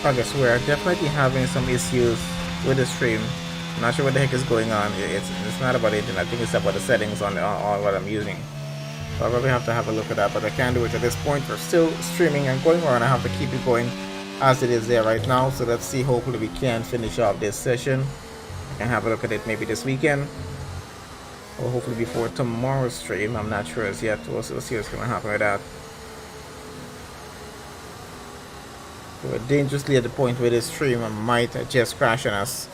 Okay, so we're definitely having some issues with the stream. I'm not sure what the heck is going on. It's not about it, and I think it's about the settings on what I'm using. So I'll probably have to have a look at that, but I can't do it at this point. We're still streaming and going on. I have to keep it going as it is there right now. So let's see. Hopefully we can finish off this session and have a look at it maybe this weekend, or hopefully before tomorrow's stream. I'm not sure as yet. We'll see what's going to happen with that. We're dangerously at the point where this stream might just crash on us.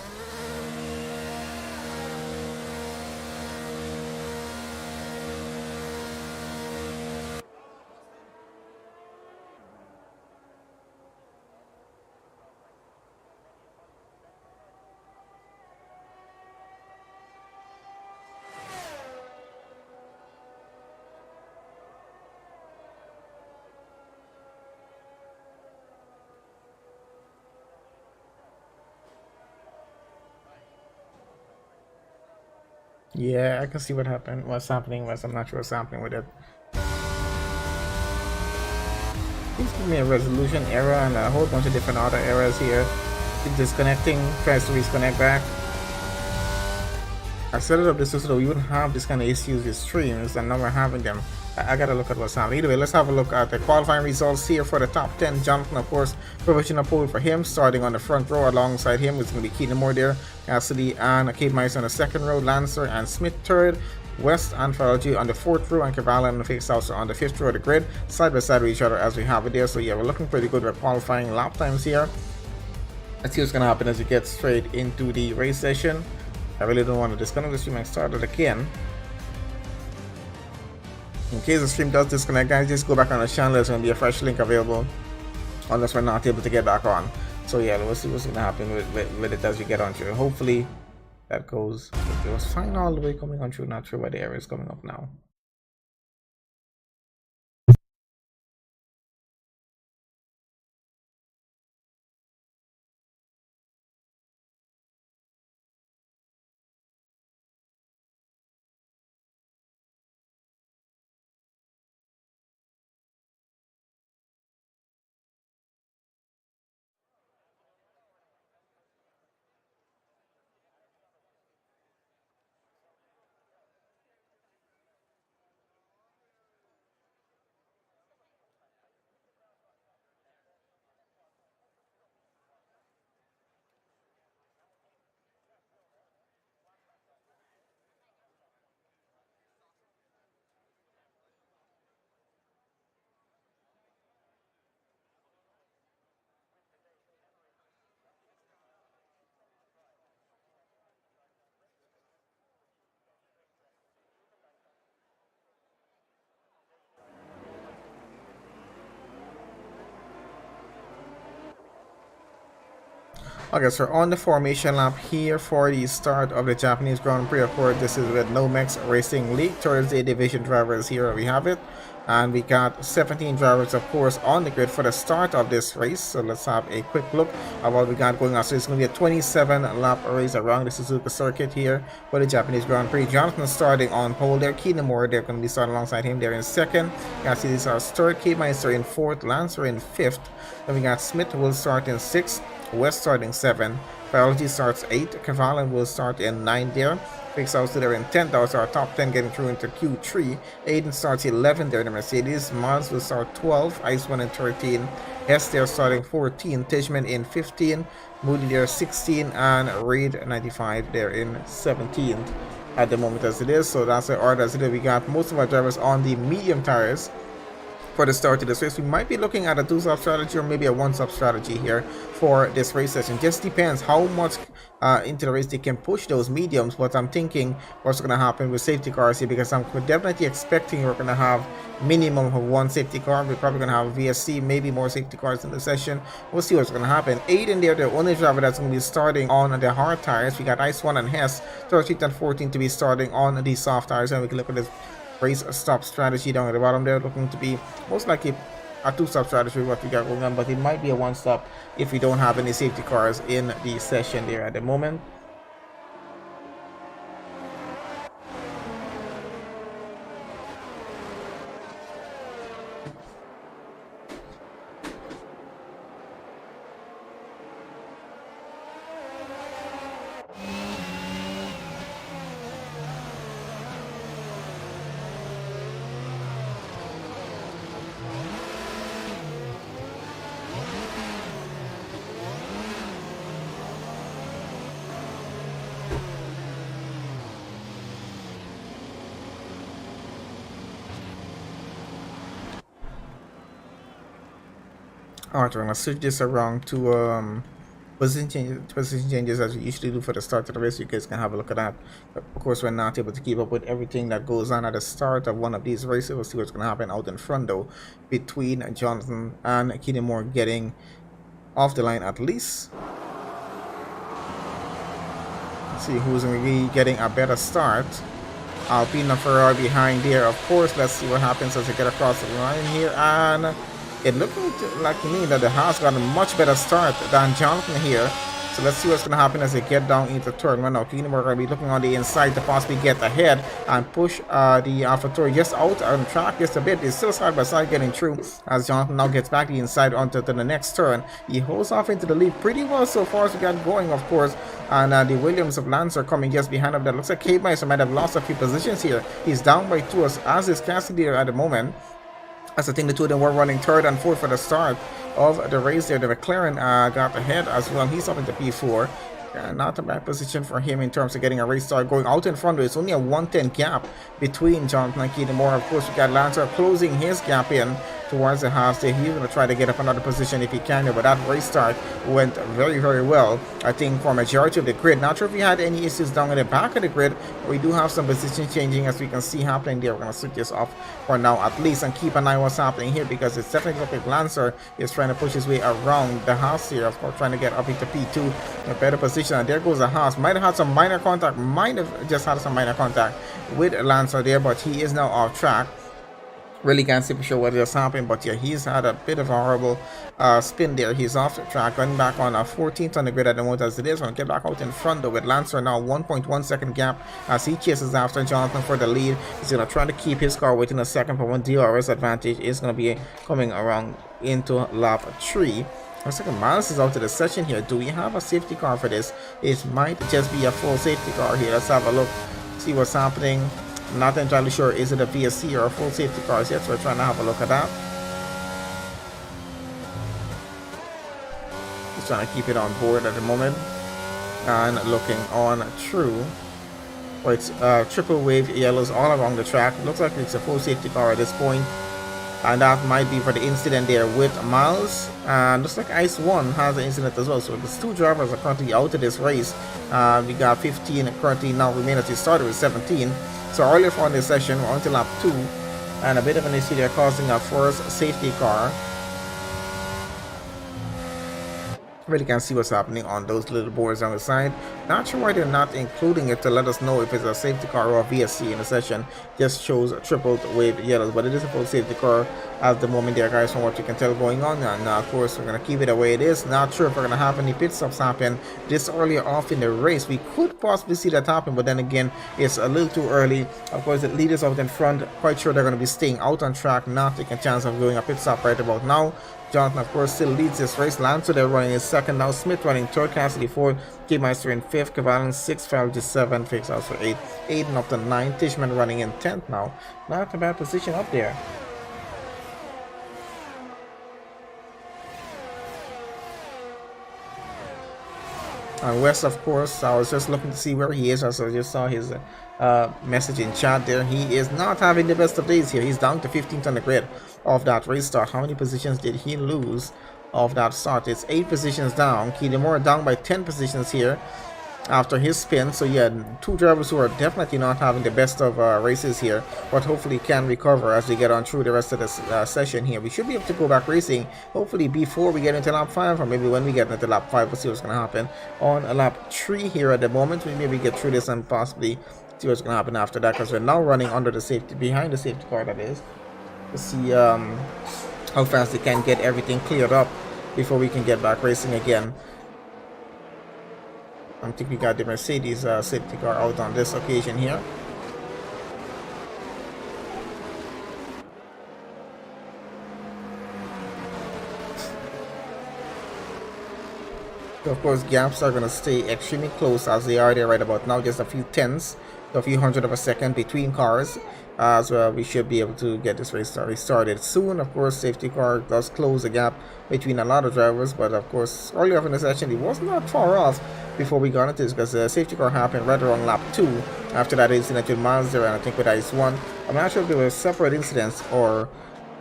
Yeah, I can see what happened. What's happening was I'm not sure what's happening with it. Please give me a resolution error and a whole bunch of different other errors here. Keep disconnecting, tries to reconnect back. I set it up this way so we wouldn't have this kind of issues with streams, and now we're having them. I gotta look at what's happening. Anyway, let's have a look at the qualifying results here for the top 10. Jonathan, of course, provisional pole for him, starting on the front row alongside him. It's going to be Keaton Moore there, Cassidy and Keepmeister on the second row, Lancer and Smith third, West and Faralji on the fourth row, and Cavallo and Fix also on the fifth row of the grid, side by side with each other as we have it there. So yeah, we're looking pretty good with qualifying lap times here. Let's see what's going to happen as we get straight into the race session. I really don't want to disconnect the stream and start it again. In case the stream does disconnect, guys, just go back on the channel. There's going to be a fresh link available unless we're not able to get back on. So yeah, we'll see what's going to happen with it as we get on through. Hopefully that goes. It was fine all the way coming on through. Not sure why the error is coming up now. Okay, so on the formation lap here for the start of the Japanese Grand Prix. Of course, this is with NOMEX Racing League Thursday division drivers. Here we have it, and we got 17 drivers, of course, on the grid for the start of this race. So let's have a quick look at what we got going on. So it's going to be a 27 lap race around the Suzuka circuit here for the Japanese Grand Prix. Jonathan starting on pole there. Keenan Moore, they're going to be starting alongside him there in second. You can see these are third. K-Meister in fourth. Lancer in fifth. Then we got Smith will start in sixth. West starting 7, Biology starts 8, Cavalin will start in 9 there, Fix House there in 10, those are top 10 getting through into Q3, Aiden starts 11 there, the Mercedes, Miles will start 12, Ice 1 in 13, Hess there starting 14, Tishman in 15, Moody there 16, and Raid 95 there in 17th at the moment as it is. So that's the order as it is. We got most of our drivers on the medium tires for the start of this race. We might be looking at a 2-stop strategy or maybe a 1-stop strategy here for this race session. Just depends how much into the race they can push those mediums. But I'm thinking what's going to happen with safety cars here, because I'm definitely expecting we're going to have minimum of 1 safety car. We're probably going to have a VSC, maybe more safety cars in the session. We'll see what's going to happen. Aiden there, the only driver that's going to be starting on the hard tires. We got Ice 1 and Hess 13th and 14th to be starting on the soft tires, and we can look at this race stop strategy down at the bottom there, looking to be most likely a 2-stop strategy what we got going on, but it might be a 1-stop if we don't have any safety cars in the session there at the moment. Alright, we're gonna switch this around to position changes as we usually do for the start of the race. You guys can have a look at that. But of course, we're not able to keep up with everything that goes on at the start of one of these races. We'll see what's gonna happen out in front though, between Jonathan and Keenan Moore getting off the line at least. Let's see who's gonna be getting a better start. Alpine and Ferrari behind there, of course. Let's see what happens as they get across the line here, and it looked like to me that the Haas got a much better start than Jonathan here. So let's see what's going to happen as they get down into turn 1. Now, Keenan are going to be looking on the inside to possibly get ahead and push the AlphaTauri just out on track just a bit. It's still side by side getting through as Jonathan now gets back the inside onto the next turn. He holds off into the lead pretty well so far as we got going, of course. And the Williams of Lancer coming just behind him. That looks like K-Meister might have lost a few positions here. He's down by 2 as is Cassidy at the moment. As I think the two of them were running 3rd and 4th for the start of the race there. The McLaren got ahead as well. He's up into P4. Not a bad position for him in terms of getting a race start going out in front. It's only a 110 gap between Jonathan and Keenan Moore. Of course, we got Lancer closing his gap in towards the half there. He's going to try to get up another position if he can, but that race start went very, very well. I think for majority of the grid. Not sure if we had any issues down in the back of the grid. We do have some position changing as we can see happening there. We're going to switch this off for now at least and keep an eye on what's happening here, because it's definitely looking like Lancer is trying to push his way around the house here, of course, trying to get up into P2, a better position. And there goes the Haas. Might have had some minor contact, might have just had some minor contact with Lancer there, but he is now off track. Really can't see for sure what just happened, but yeah, he's had a bit of a horrible spin there. He's off the track, running back on 14th on the grid at the moment as it is. Going to get back out in front though, with Lancer now 1.1 second gap as he chases after Jonathan for the lead. He's going to try to keep his car within a second, but one DRS advantage is going to be coming around into lap 3. Looks like Miles is out of the session here. Do we have a safety car for this? It might just be a full safety car here. Let's have a look, see what's happening. Not entirely sure, is it a VSC or a full safety car yet, so we're trying to have a look at that. Just trying to keep it on board at the moment and looking on through. Well, it's triple wave yellows all along the track. Looks like it's a full safety car at this point, and that might be for the incident there with Miles. And looks like Ice 1 has an incident as well, so these two drivers are currently out of this race. We got 15 currently now remain as we started with 17. So earlier on this session, we're on to lap 2, and a bit of an issue there causing our first safety car. really can see what's happening on those little boards on the side. Not sure why they're not including it to let us know if it's a safety car or a VSC in the session. Just shows tripled with yellows, but it is a full safety car at the moment there, guys, from what you can tell going on. And of course, we're going to keep it the way it is. Not sure if we're going to have any pit stops happen this earlier off in the race. We could possibly see that happen, but then again, it's a little too early. Of course, the leaders out in front, quite sure they're going to be staying out on track, not taking a chance of doing a pit stop right about now. Jonathan, of course, still leads this race. Lancer, they're running in second now. Smith running third. Cassidy fourth. K-Meister in fifth. Cavalin sixth. Farrell seventh. Fix out for eighth. Aiden up to ninth. Tishman running in 10th now. Not a bad position up there. And West, of course, I was just looking to see where he is. I just saw his message in chat there. He is not having the best of days here. He's down to 15th on the grid of that race start. How many positions did he lose of that start? It's 8 positions down. Keydemore down by 10 positions here after his spin. So yeah, 2 drivers who are definitely not having the best of races here, but hopefully can recover as we get on through the rest of this session here. We should be able to go back racing hopefully before we get into lap 5, or maybe when we get into lap 5. We'll see what's going to happen on lap 3 here at the moment. We maybe get through this and possibly see what's going to happen after that, because we're now running under the safety, behind the safety car, that is, to see how fast they can get everything cleared up before we can get back racing again. I think we got the Mercedes safety car out on this occasion here. So of course, gaps are going to stay extremely close as they are there right about now. Just a few tenths, a few hundred of a second between cars. So we should be able to get this race restarted soon. Of course, safety car does close the gap between a lot of drivers, but of course, earlier in the session, it was not far off before we got into this, because the safety car happened right around lap 2. After that incident with Mazda and I think with Ice 1. I'm not sure if there were separate incidents or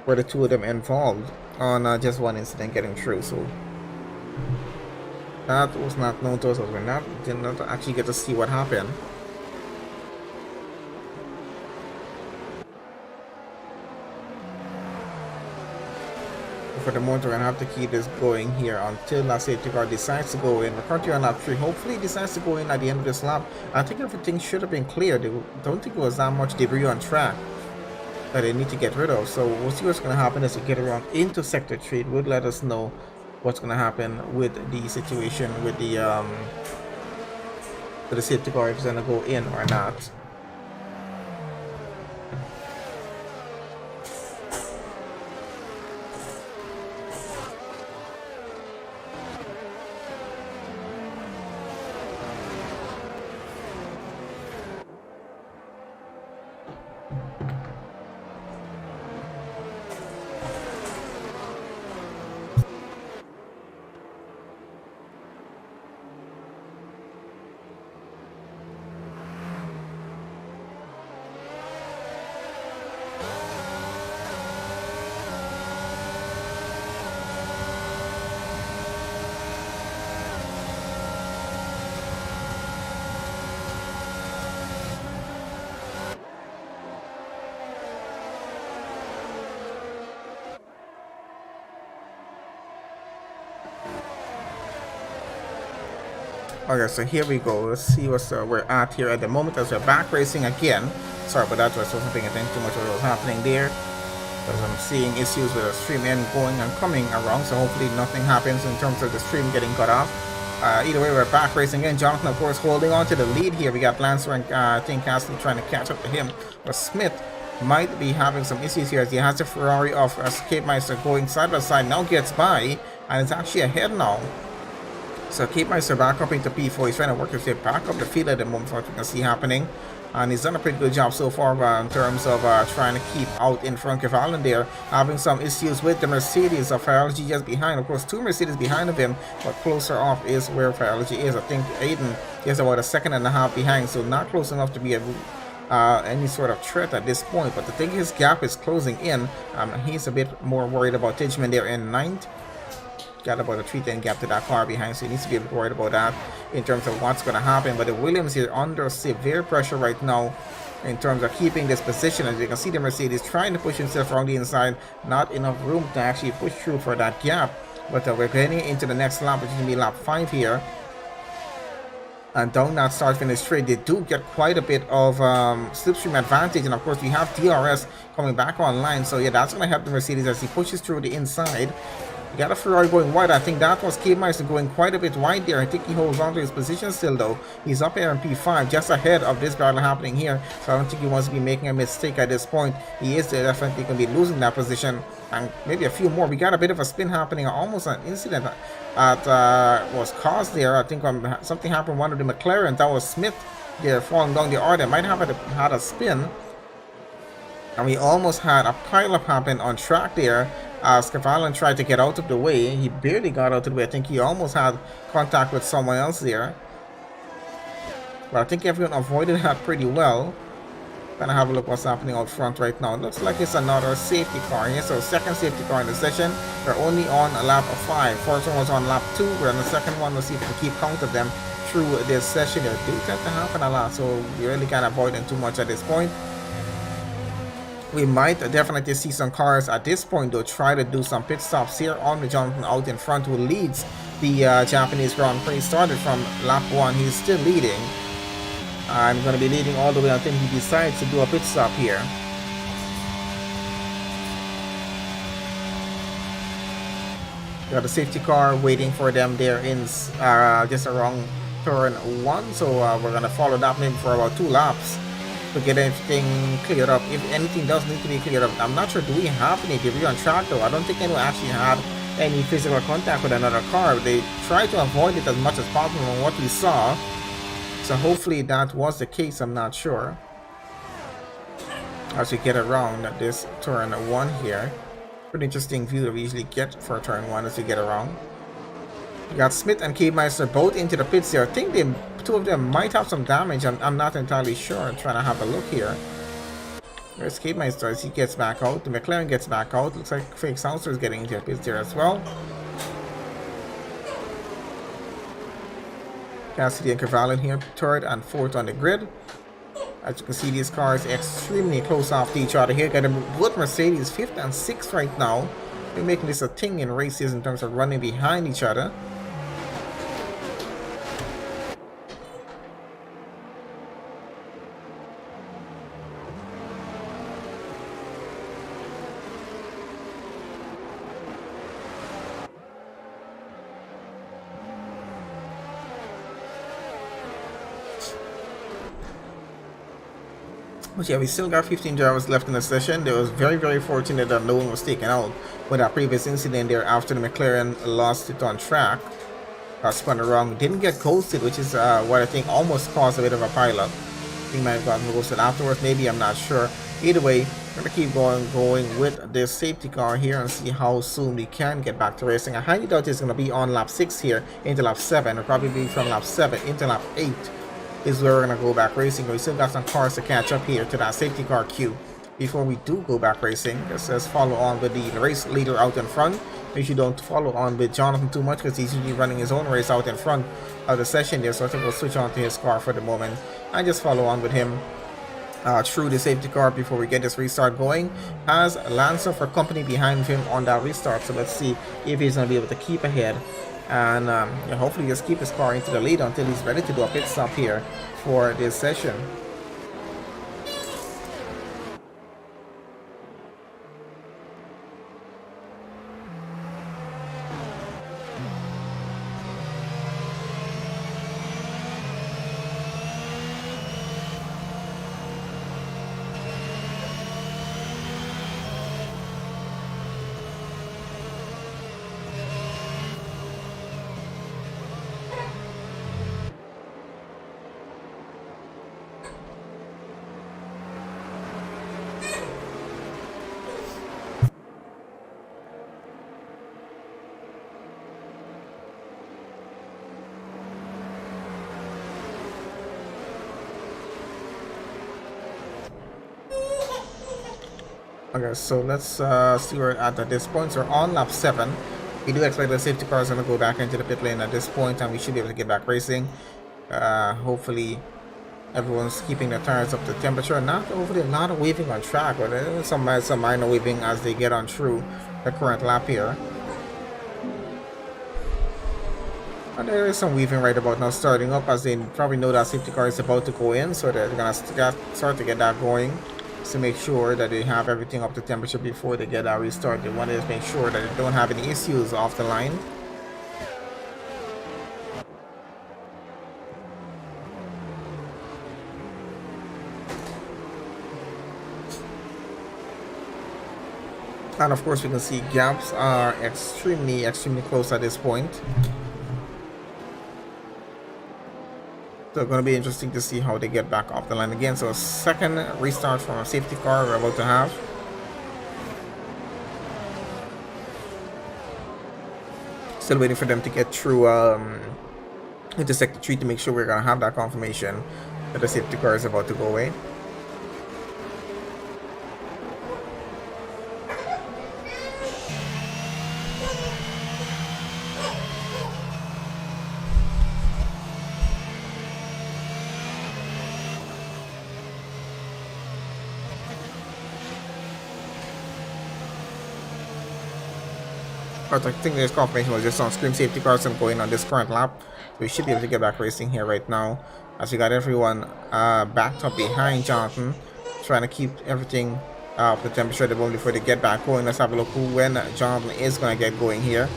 were the two of them involved on just one incident getting through. So that was not known to us. We did not actually get to see what happened. For the moment, we're going to have to keep this going here until that safety car decides to go in. We're currently on lap 3. Hopefully it decides to go in at the end of this lap. I think everything should have been cleared. I don't think there was that much debris on track that they need to get rid of. So we'll see what's going to happen as we get around into sector 3. It would let us know what's going to happen with the situation with the safety car, if it's going to go in or not. Okay, so here we go. Let's see what we're at here at the moment as we're back racing again. Sorry about that, I wasn't paying attention too much of what was happening there, because I'm seeing issues with the stream end going and coming around, so hopefully nothing happens in terms of the stream getting cut off. Either way, we're back racing again. Jonathan, of course, holding on to the lead here. We got Lancer and I think Castle trying to catch up to him, but Smith might be having some issues here as he has the Ferrari of Escape Meister going side by side. Now gets by and it's actually ahead now. So Cape Meister back up into P4. He's trying to work his way back up the field at the moment, what we can see happening. And he's done a pretty good job so far in terms of trying to keep out in front of Allen there. Having some issues with the Mercedes of Ferrari just behind. Of course, 2 Mercedes behind of him, but closer off is where Ferrari is. I think Aiden is about a second and a half behind, so not close enough to be any sort of threat at this point. But the thing, his gap is closing in. He's a bit more worried about Tidgman there in 9th. Got about a 310 gap to that car behind, so he needs to be a bit worried about that in terms of what's going to happen. But the Williams here under severe pressure right now in terms of keeping this position. As you can see, the Mercedes trying to push himself around the inside, not enough room to actually push through for that gap. But we're getting into the next lap, which is going to be lap 5 here. And down that start finish straight, they do get quite a bit of slipstream advantage. And of course, we have DRS coming back online. So yeah, that's going to help the Mercedes as he pushes through the inside. You got a Ferrari going wide. I think that was K-Meister going quite a bit wide there. I think he holds on to his position still though. He's up here in P5, just ahead of this battle happening here. So I don't think he wants to be making a mistake at this point. He is definitely going to be losing that position. And maybe a few more. We got a bit of a spin happening, almost an incident that was caused there. I think something happened one of the McLaren. That was Smith there falling down the order. Might have had a spin. And we almost had a pileup happen on track there. Scavalin tried to get out of the way. He barely got out of the way. I think he almost had contact with someone else there. But I think everyone avoided that pretty well. Gonna have a look what's happening out front right now. It looks like it's another safety car here. So second safety car in the session. We're only on a lap of 5. First one was on lap 2. We're on the second one. Let's see if we can keep count of them through this session. They do tend to happen a lot. So we really can't avoid them too much at this point. We might definitely see some cars at this point though try to do some pit stops here on the Jonathan out in front, who leads the Japanese Grand Prix. Started from lap 1. He's still leading. I'm going to be leading all the way until he decides to do a pit stop here. Got a safety car waiting for them there in just around turn 1. So we're going to follow that maybe for about 2 laps to get everything cleared up. If anything does need to be cleared up, I'm not sure, do we have any debris on track though? I don't think anyone actually had any physical contact with another car. They tried to avoid it as much as possible from what we saw. So hopefully that was the case, I'm not sure. As we get around this turn 1 here. Pretty interesting view that we usually get for turn 1 as we get around. We got Smith and K-Meister both into the pits here. I think two of them might have some damage. I'm not entirely sure. I'm trying to have a look here. There's K-Meister as he gets back out. The McLaren gets back out. Looks like Fake Soundster is getting into the pits there as well. Cassidy and Cavalin here, 3rd and 4th on the grid. As you can see, these cars extremely close off to each other here. Got both Mercedes 5th and 6th right now. They're making this a thing in races in terms of running behind each other. But yeah, we still got 15 drivers left in the session. It was very fortunate that no one was taken out with that previous incident there after the McLaren lost it on track. Spun around, didn't get ghosted, which is what I think almost caused a bit of a pileup. He might have gotten ghosted afterwards, maybe, I'm not sure. Either way, we're gonna keep going with this safety car here and see how soon we can get back to racing. I highly doubt it's gonna be on lap 6 here into lap 7. It'll probably be from lap 7 into lap 8. Is where we're going to go back racing. We still got some cars to catch up here to that safety car queue before we do go back racing. Let's follow on with the race leader out in front. Make sure you don't follow on with Jonathan too much because he's usually running his own race out in front of the session there. So I think we'll switch on to his car for the moment and just follow on with him through the safety car before we get this restart going. Has Lancer for company behind him on that restart. So let's see if he's going to be able to keep ahead. And hopefully just keep his car into the lead until he's ready to do a pit stop here for this session. Okay, so let's see where at this point. So we're on lap 7. We do expect the safety cars going to go back into the pit lane at this point, and we should be able to get back racing. Hopefully everyone's keeping their tires up to temperature. Not hopefully not waving on track, but there's some minor waving as they get on through the current lap here. And there is some weaving right about now starting up, as they probably know that safety car is about to go in, so they're gonna start to get that going to make sure that they have everything up to temperature before they get that restart. They want to make sure that they don't have any issues off the line. And of course we can see gaps are extremely close at this point. So it's going to be interesting to see how they get back off the line again. So a second restart from a safety car we're about to have. Still waiting for them to get through into sector 3 to make sure we're going to have that confirmation that the safety car is about to go away. But I think this confirmation was just on screen. Safety cars and going on this current lap, so we should be able to get back racing here right now, as we got everyone backed up behind Jonathan, trying to keep everything up the temperature at the moment before they get back going. Let's have a look when Jonathan is going to get going here.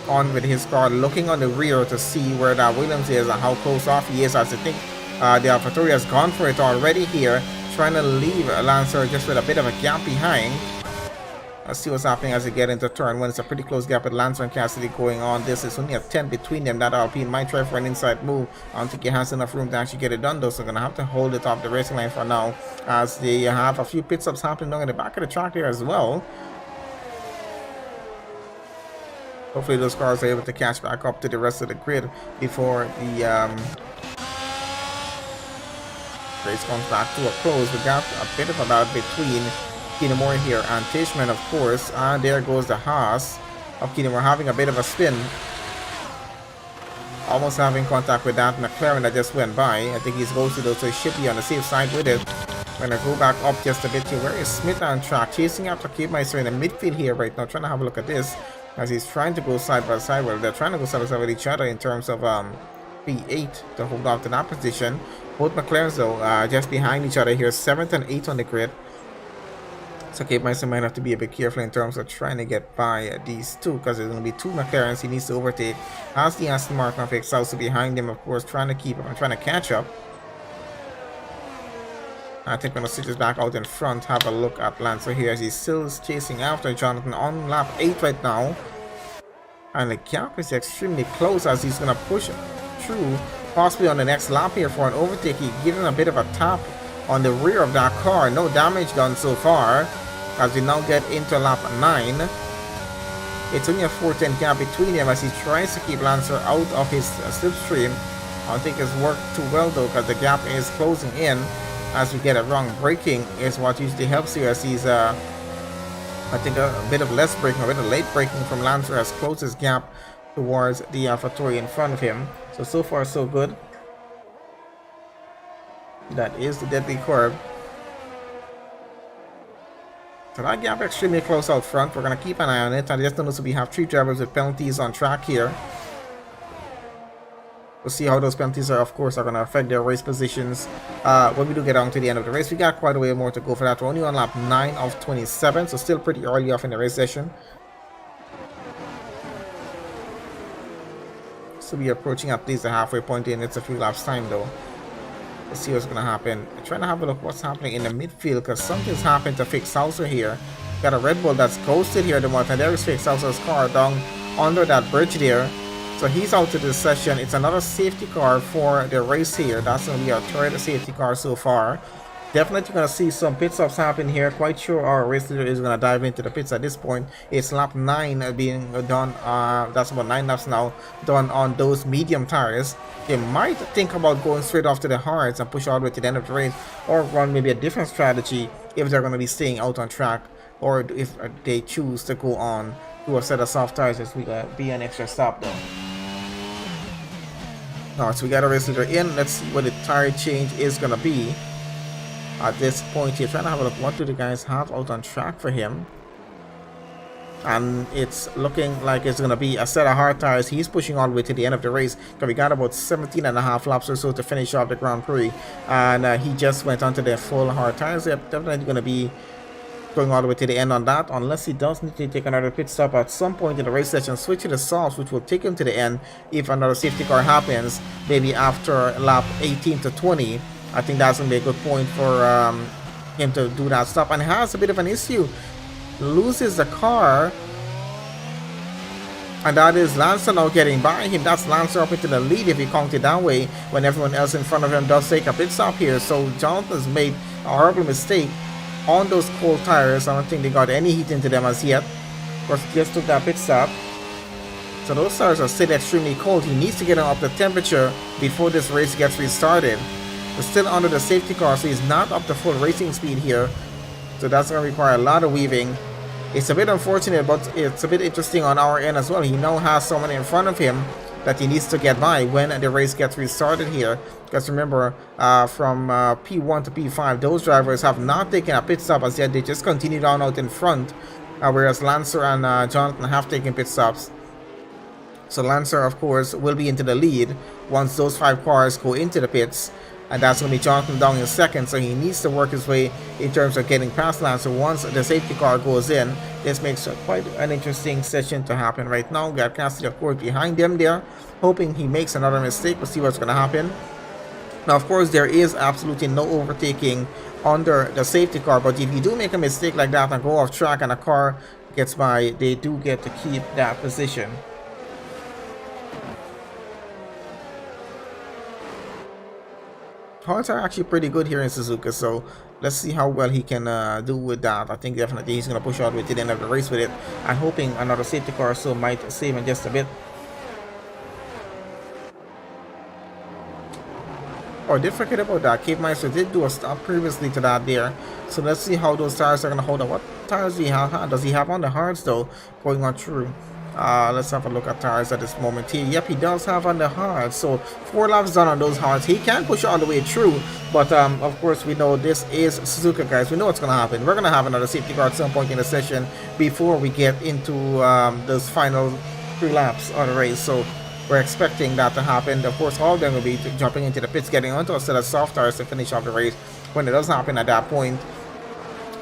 On with his car, looking on the rear to see where that Williams is and how close off he is, as I think the AlphaTauri has gone for it already here, trying to leave Lancer just with a bit of a gap behind. Let's see what's happening as they get into turn 1. It's a pretty close gap with Lancer and Cassidy going on. This is only a 10 between them. That Alpine might try for an inside move. I don't think he has enough room to actually get it done though, so they're going to have to hold it off the racing line for now, as they have a few pit stops happening down in the back of the track here as well. Hopefully those cars are able to catch back up to the rest of the grid before the race comes back to a close. We got a bit of a battle between Keenamore here and Tishman, of course, and there goes the Haas of Keenamore having a bit of a spin, almost having contact with that McLaren that just went by. I think he's ghosted though, so he should be on the safe side with it. We're gonna go back up just a bit here. Where is Smith on track? Chasing after K-Meister in the midfield here right now, trying to have a look at this as he's trying to go side by side. Well, they're trying to go side by side with each other in terms of P8 to hold on to that position. Both McLarens though just behind each other here, 7th and 8th on the grid. So K-Meister might have to be a bit careful in terms of trying to get by these two, because there's going to be two McLarens he needs to overtake. As the Aston Martin of Excelsior behind him, of course, trying to keep him and trying to catch up. I think when the switch is back out in front, have a look at Lancer here as he's still chasing after Jonathan on lap 8 right now. And the gap is extremely close as he's going to push through, possibly on the next lap here for an overtake. He's giving a bit of a tap on the rear of that car. No damage done so far as we now get into lap 9. It's only a 4-10 gap between them as he tries to keep Lancer out of his slipstream. I don't think it's worked too well though, because the gap is closing in as we get it wrong. Braking is what usually helps you, as he's I think a bit of less braking, a bit of late braking from Lancer has closed his gap towards the AlphaTauri in front of him. So far so good. That is the deadly curve. So that gap extremely close out front. We're going to keep an eye on it. And just notice we have 3 drivers with penalties on track here. We'll see how those penalties are, of course, are going to affect their race positions when we do get on to the end of the race. We got quite a way more to go for that. We're only on lap 9 of 27, so still pretty early off in the race session. So we're approaching at least the halfway point in. It's a few laps time though. Let's see what's going to happen. I'm trying to have a look what's happening in the midfield, because something's happened to Fake Salsa here. Got a Red Bull that's ghosted here at the moment, and there is Fake Salsa's car down under that bridge there. So he's out of this session. It's another safety car for the race here. That's going to be our 3rd safety car so far. Definitely going to see some pit stops happen here. Quite sure our race leader is going to dive into the pits at this point. It's lap 9 being done. That's about 9 laps now done on those medium tires. They might think about going straight off to the hards and push all the way to the end of the race, or run maybe a different strategy if they're going to be staying out on track, or if they choose to go on to a set of soft tires. As we got be an extra stop though. Alright, so we got a race leader in. Let's see what the tire change is going to be at this point here. Trying to have a look, what do the guys have out on track for him. and it's looking like it's going to be a set of hard tires. He's pushing all the way to the end of the race because we got about 17 and a half laps or so to finish off the Grand Prix, and he just went onto the full hard tires. They're definitely going to be going all the way to the end on that, unless he does need to take another pit stop at some point in the race session, switch to the softs, which will take him to the end if another safety car happens, maybe after lap 18 to 20. I think that's going to be a good point for him to do that stop, and has a bit of an issue. Loses the car, and that is Lancer now getting by him. That's Lancer up into the lead if he count it that way, when everyone else in front of him does take a pit stop here. So Jonathan's made a horrible mistake on those cold tires. I don't think they got any heat into them as yet. Of course, he just took that pit stop, so those tires are still extremely cold. He needs to get them up the temperature before this race gets restarted. We're still under the safety car, so he's not up to full racing speed here, so that's going to require a lot of weaving. It's a bit unfortunate, but it's a bit interesting on our end as well. He now has someone in front of him that he needs to get by when the race gets restarted here. Because remember, from P1 to P5, those drivers have not taken a pit stop as yet. They just continued on out in front, whereas Lancer and Jonathan have taken pit stops. So Lancer, of course, will be into the lead once those 5 cars go into the pits. And that's going to be Jonathan down in second, so he needs to work his way in terms of getting past Lancer once the safety car goes in. This makes quite an interesting session to happen right now. We got Cassidy, of course, behind them there, hoping he makes another mistake. We'll see what's going to happen. Now, of course, there is absolutely no overtaking under the safety car, but if you do make a mistake like that and go off track and a car gets by, they do get to keep that position. Hearts are actually pretty good here in Suzuka, so let's see how well he can do with that. I think definitely he's going to push all the way to the end of the race with it. I'm hoping another safety car so might save him just a bit. Oh, I did forget about that. Cape Meister did do a stop previously to that there. So let's see how those tires are going to hold up. What tires do he have? Does he have on the hards though going on through? Let's have a look at tires at this moment here. Yep, he does have on the hards. So 4 laps done on those hards. He can push all the way through. But of course, we know this is Suzuka, guys. We know what's going to happen. We're going to have another safety car at some point in the session before we get into those final 3 laps of the race. So we're expecting that to happen. Of course, all of them will be jumping into the pits, getting onto a set of soft tires to finish off the race when it does happen at that point.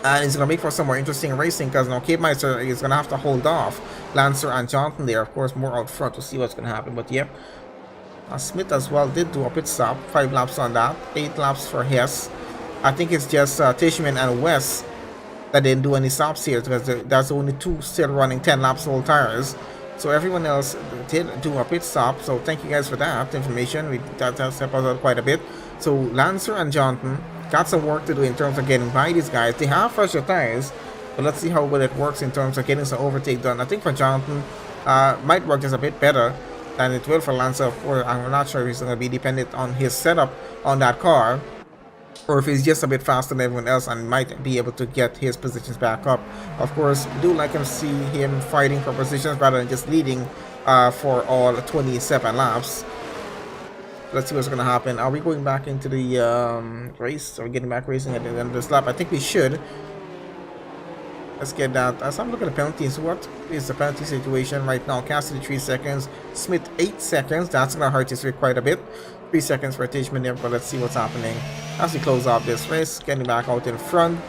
And it's going to make for some more interesting racing, because now Cape Meister is going to have to hold off Lancer and Jonathan there. Of course, more out front. We'll see what's going to happen. But yep, Smith as well did do a pit stop. 5 laps on that. 8 laps for Hess. I think it's just Tishman and West that didn't do any stops here, because there's only 2 still running 10 laps old tires. So everyone else did do a pit stop. So thank you guys for that information. That has helped us out quite a bit. So Lancer and Jonathan got some work to do in terms of getting by these guys. They have fresher tires, but let's see how well it works in terms of getting some overtake done. I think for Jonathan, might work just a bit better than it will for Lancer. Of course, I'm not sure if he's going to be dependent on his setup on that car, or if he's just a bit faster than everyone else and might be able to get his positions back up. Of course, we do like to see him fighting for positions rather than just leading for all 27 laps. Let's see what's going to happen. Are we going back into the race? Are we getting back racing at the end of this lap? I think we should. Let's get that. As I'm looking at the penalties, what is the penalty situation right now? Cassidy 3 seconds. Smith 8 seconds. That's going to hurt his quite a bit. 3 seconds for Tishman there, but let's see what's happening as we close off this race. Getting back out in front.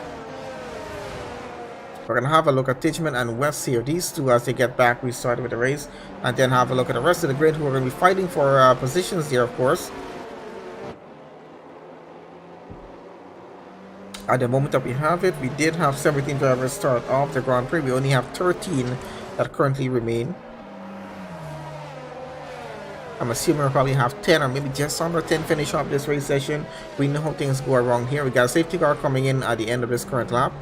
We're going to have a look at Tishman and West here. These two, as they get back, we started with the race. And then have a look at the rest of the grid, who are going to be fighting for positions here, of course. At the moment that we have it, we did have 17 drivers start off the Grand Prix. We only have 13 that currently remain. I'm assuming we'll probably have 10 or maybe just under 10 finish off this race session. We know how things go around here. We got a safety car coming in at the end of this current lap.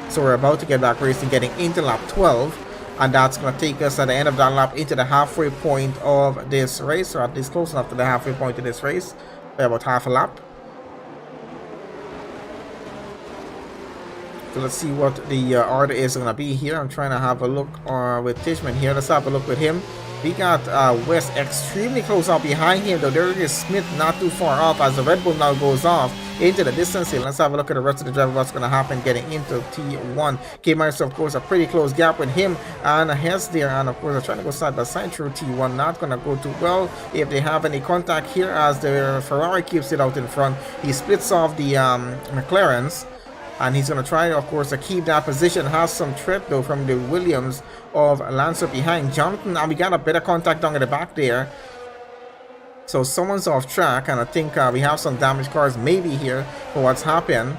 So we're about to get back racing, getting into lap 12. And that's going to take us at the end of that lap into the halfway point of this race, or at least close enough to the halfway point of this race, by about half a lap. So let's see what the order is going to be here. I'm trying to have a look with Tishman here. Let's have a look with him. We got West extremely close out behind him, though there is Smith not too far off as the Red Bull now goes off into the distance here. Let's have a look at the rest of the driver, what's going to happen getting into T1. K-Minus, of course, a pretty close gap with him and Hess there, and of course they're trying to go side by side through T1. Not going to go too well if they have any contact here as the Ferrari keeps it out in front. He splits off the McLarens. And he's going to try, of course, to keep that position. Has some threat, though, from the Williams of Lancer behind Jonathan. And we got a bit of contact down at the back there. So someone's off track. And I think we have some damaged cars maybe here for what's happened.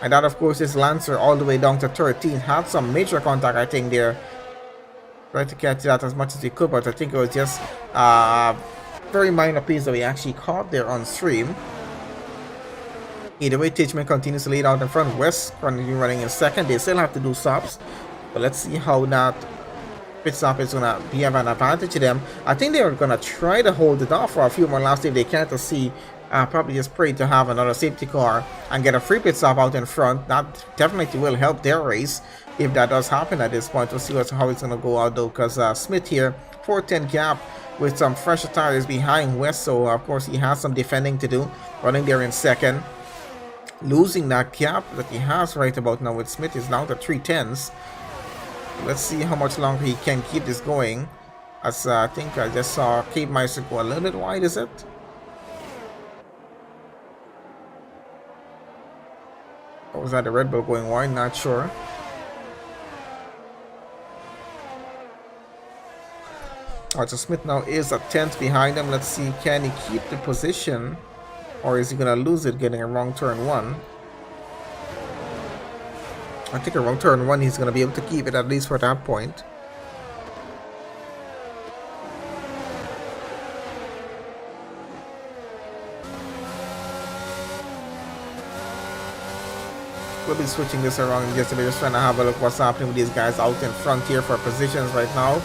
And that, of course, is Lancer all the way down to 13. Had some major contact, I think, there. Tried to catch that as much as he could. But I think it was just a very minor piece that we actually caught there on stream. Either way, Tishman continues to lead out in front. West continue running in second. They still have to do stops. But let's see how that pit stop is going to be of an advantage to them. I think they're going to try to hold it off for a few more laps if they can, to see. Probably just pray to have another safety car and get a free pit stop out in front. That definitely will help their race if that does happen at this point. We'll see how it's going to go out, though, because Smith here, 4:10 gap with some fresher tires behind West. So, of course, he has some defending to do. Running there in second. Losing that gap that he has right about now with Smith is now to 3/10. Let's see how much longer he can keep this going. As I think I just saw Cape Meister go a little bit wide, is it? Or was that the Red Bull going wide? Not sure. Alright, so Smith now is a 10th behind him. Let's see, can he keep the position? Or is he going to lose it getting a wrong turn one? I think a wrong turn one, he's going to be able to keep it at least for that point. We'll be switching this around in just a bit, just trying to have a look what's happening with these guys out in front here for positions right now.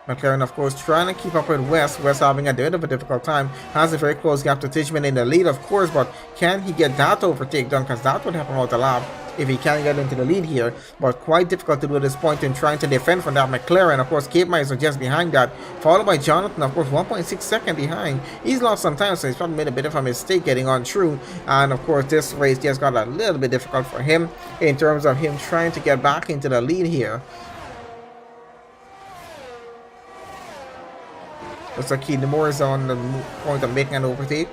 McLaren, of course, trying to keep up with West. West having a bit of a difficult time. Has a very close gap to Tishman in the lead, of course, but can he get that overtake done? Because that would help him out a lot if he can get into the lead here. But quite difficult to do at this point in trying to defend from that McLaren. Of course, Cape Meister just behind that, followed by Jonathan, of course, 1.6 seconds behind. He's lost some time, so he's probably made a bit of a mistake getting on through. And of course, this race just got a little bit difficult for him in terms of him trying to get back into the lead here. Looks like Moore is on the point of making an overtake,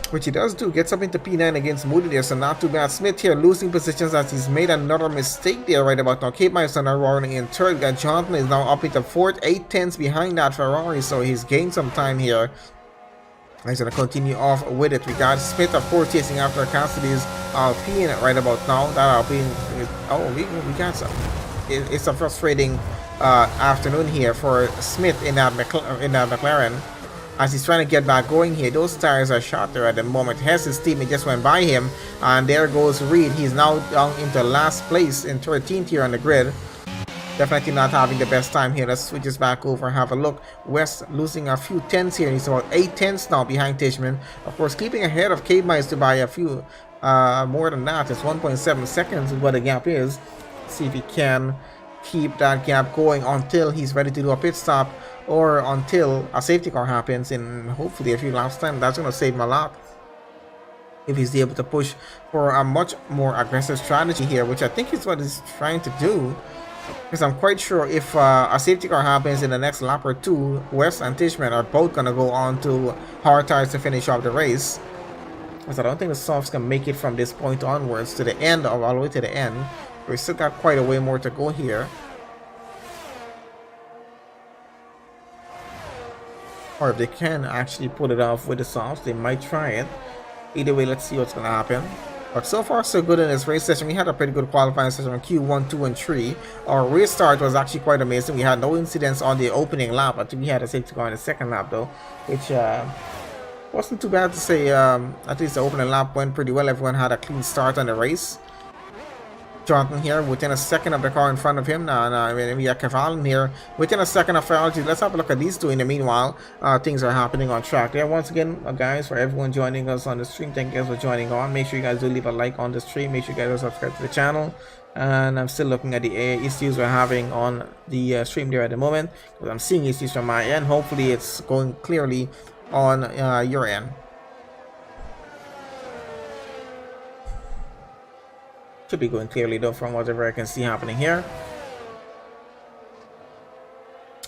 which he does do. Gets up into P9 against Moody there, so not too bad. Smith here losing positions as he's made another mistake there right about now. Cape Meister now running in third. Jonathan is now up into fourth, 8/10 behind that Ferrari, so he's gained some time here. He's going to continue off with it. We got Smith, of course, chasing after Cassidy's Alpine right about now. That Alpine is, oh, we got some. It's a frustrating afternoon here for Smith in that McLaren as he's trying to get back going here. Those tires are shot there at the moment. Hess's teammate just went by him, and there goes Reed. He's now down into last place in 13th here on the grid. Definitely not having the best time here. Let's switch this back over and have a look. West losing a few tenths here. He's about 8/10 now behind Tishman. Of course, keeping ahead of Cape Meister by a few more than that. It's 1.7 seconds is what the gap is. See if he can keep that gap going until he's ready to do a pit stop, or until a safety car happens in hopefully a few laps time. That's going to save him a lot if he's able to push for a much more aggressive strategy here, which I think is what he's trying to do, because I'm quite sure if a safety car happens in the next lap or two, West and Tishman are both going to go on to hard tires to finish off the race. Because I don't think the softs can make it from this point onwards to the end, or all the way to the end. We still got quite a way more to go here. Or if they can actually pull it off with the softs, they might try it. Either way, let's see what's going to happen. But so far, so good in this race session. We had a pretty good qualifying session on Q1, 2, and 3. Our race start was actually quite amazing. We had no incidents on the opening lap. I think we had a safety car in the second lap, though, which wasn't too bad to say. At least the opening lap went pretty well. Everyone had a clean start on the race. Jonathan here within a second of the car in front of him. I mean, we have Cavalin here within a second of Ferrari. Let's have a look at these two. In the meanwhile, things are happening on track there. Once again, guys, for everyone joining us on the stream, thank you guys for joining on. Make sure you guys do leave a like on the stream. Make sure you guys are subscribed to the channel. And I'm still looking at the issues we're having on the stream there at the moment, because I'm seeing issues from my end. Hopefully it's going clearly on your end. Should be going clearly though from whatever I can see happening here.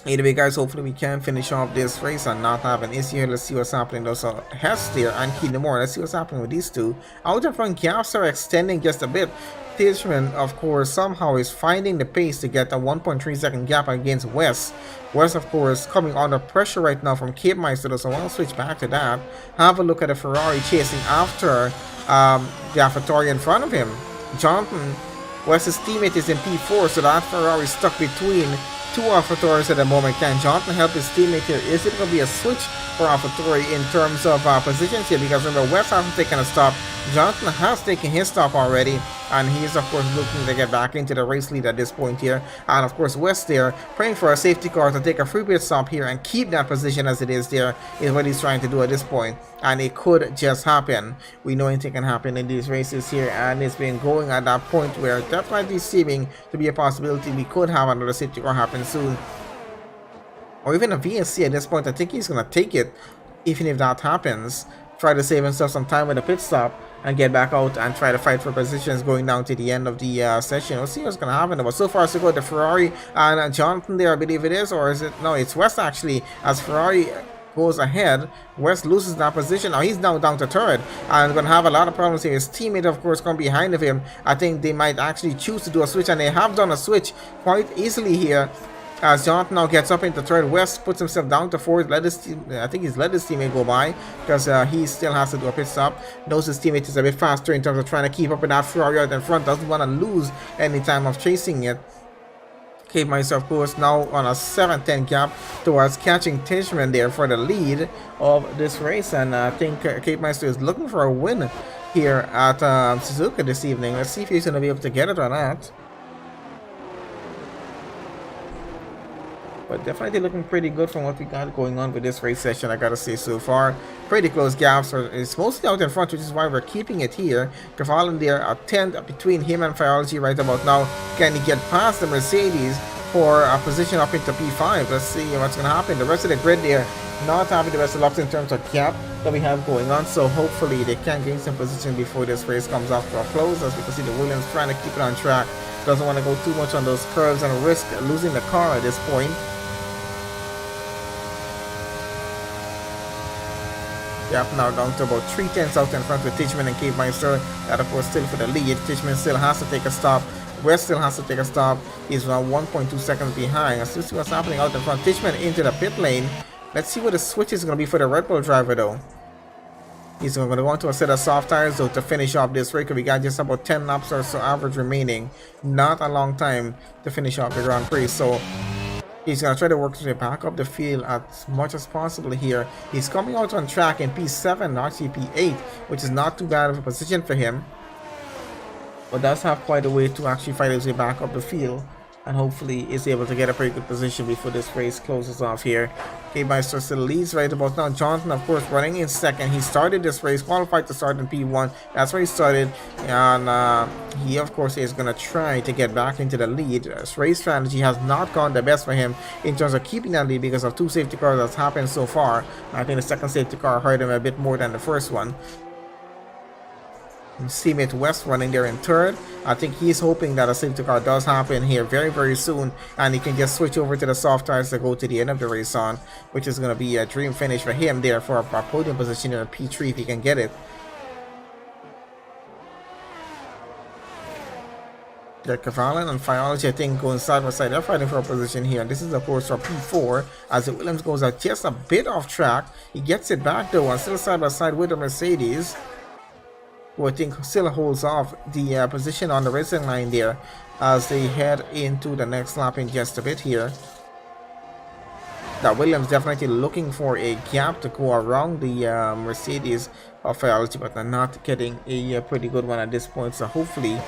Either way, guys, hopefully we can finish off this race and not have an issue here. Let's see what's happening though. So Hess there and Keenamore, let's see what's happening with these two. Out in front, gaps are extending just a bit. Tishman, of course, somehow is finding the pace to get a 1.3 second gap against West. West, of course, coming under pressure right now from Cape Meister, so I want to switch back to that. Have a look at the Ferrari chasing after the AlphaTauri in front of him. Jonathan, West's teammate, is in P4, so that Ferrari is stuck between two AlphaTauris at the moment. Can Jonathan help his teammate here? Is it going to be a switch for AlphaTauri in terms of positions here? Because remember, West hasn't taken a stop. Jonathan has taken his stop already, and he is of course looking to get back into the race lead at this point here. And of course West there praying for a safety car to take a free pit stop here and keep that position as it is. There is what he's trying to do at this point, and it could just happen. We know anything can happen in these races here, and it's been going at that point where definitely seeming to be a possibility we could have another safety car happen soon, or even a VSC at this point. I think he's gonna take it even if that happens. Try to save himself some time with a pit stop and get back out and try to fight for positions going down to the end of the session. We'll see what's going to happen. But so far so good. The Ferrari and Jonathan there, I believe it is, or is it? No, it's West actually. As Ferrari goes ahead, West loses that position. Now he's now down to third and going to have a lot of problems here. His teammate, of course, come behind of him. I think they might actually choose to do a switch, and they have done a switch quite easily here. As Jonathan now gets up into third, West puts himself down to fourth. I think he's let his teammate go by because he still has to do a pit stop. Knows his teammate is a bit faster in terms of trying to keep up with that Ferrari out in front. Doesn't want to lose any time of chasing it. Cape Meister, of course, now on a 7-10 gap towards catching Tishman there for the lead of this race. And I think Cape Meister is looking for a win here at Suzuka this evening. Let's see if he's going to be able to get it or not. But definitely looking pretty good from what we got going on with this race session, I gotta say so far. Pretty close gaps. It's mostly out in front, which is why we're keeping it here. Cavalin there, a 10 between him and Fiology right about now. Can he get past the Mercedes for a position up into P5? Let's see what's gonna happen. The rest of the grid there, not having the best of luck in terms of gap that we have going on. So hopefully they can gain some position before this race comes off to a close. As we can see, the Williams trying to keep it on track. Doesn't want to go too much on those curves and risk losing the car at this point. Yep, now down to about 3/10 out in front with Tishman and Cape Meister. That of course still for the lead. Tishman still has to take a stop. West still has to take a stop. He's now 1.2 seconds behind. Let's see what's happening out in front. Tishman into the pit lane. Let's see what the switch is going to be for the Red Bull driver though. He's going to go into a set of soft tires though to finish off this race. We got just about 10 laps or so average remaining. Not a long time to finish off the Grand Prix. So he's going to try to work his way back up the field as much as possible here. He's coming out on track in P7, not P8, which is not too bad of a position for him. But does have quite a way to actually fight his way back up the field. And hopefully is able to get a pretty good position before this race closes off here. K-Meister still leads right about now. Jonathan, of course, running in second. He started this race, qualified to start in P1. That's where he started. And he, of course, is going to try to get back into the lead. His race strategy has not gone the best for him in terms of keeping that lead because of two safety cars that's happened so far. I think the second safety car hurt him a bit more than the first one. Teammate West running there in third. I think he's hoping that a safety car does happen here very, very soon, and he can just switch over to the soft tires to go to the end of the race on, which is going to be a dream finish for him there for a podium position in P3 if he can get it. The Cavalin and Fiology, I think, going side by side. They're fighting for a position here. This is, of course, for P4 as the Williams goes out just a bit off track. He gets it back though, and still side by side with the Mercedes, who I think still holds off the position on the racing line there as they head into the next lap in just a bit here. That Williams definitely looking for a gap to go around the Mercedes of Fiology, but they're not getting a pretty good one at this point. So hopefully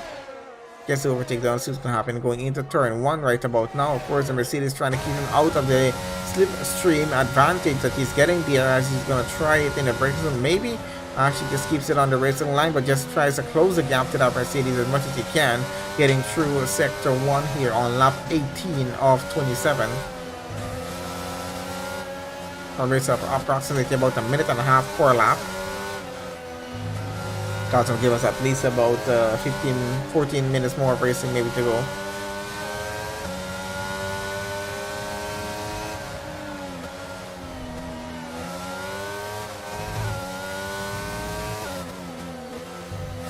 gets the overtake down. See what's going to happen going into turn 1 right about now. Of course, the Mercedes trying to keep him out of the slipstream advantage that he's getting there, as he's going to try it in the braking zone. Maybe actually just keeps it on the racing line, but just tries to close the gap to that Mercedes as much as he can, getting through sector 1 here on lap 18 of 27. I'll race up approximately about a minute and a half per lap. That's will give us at least about 14 minutes more of racing maybe to go.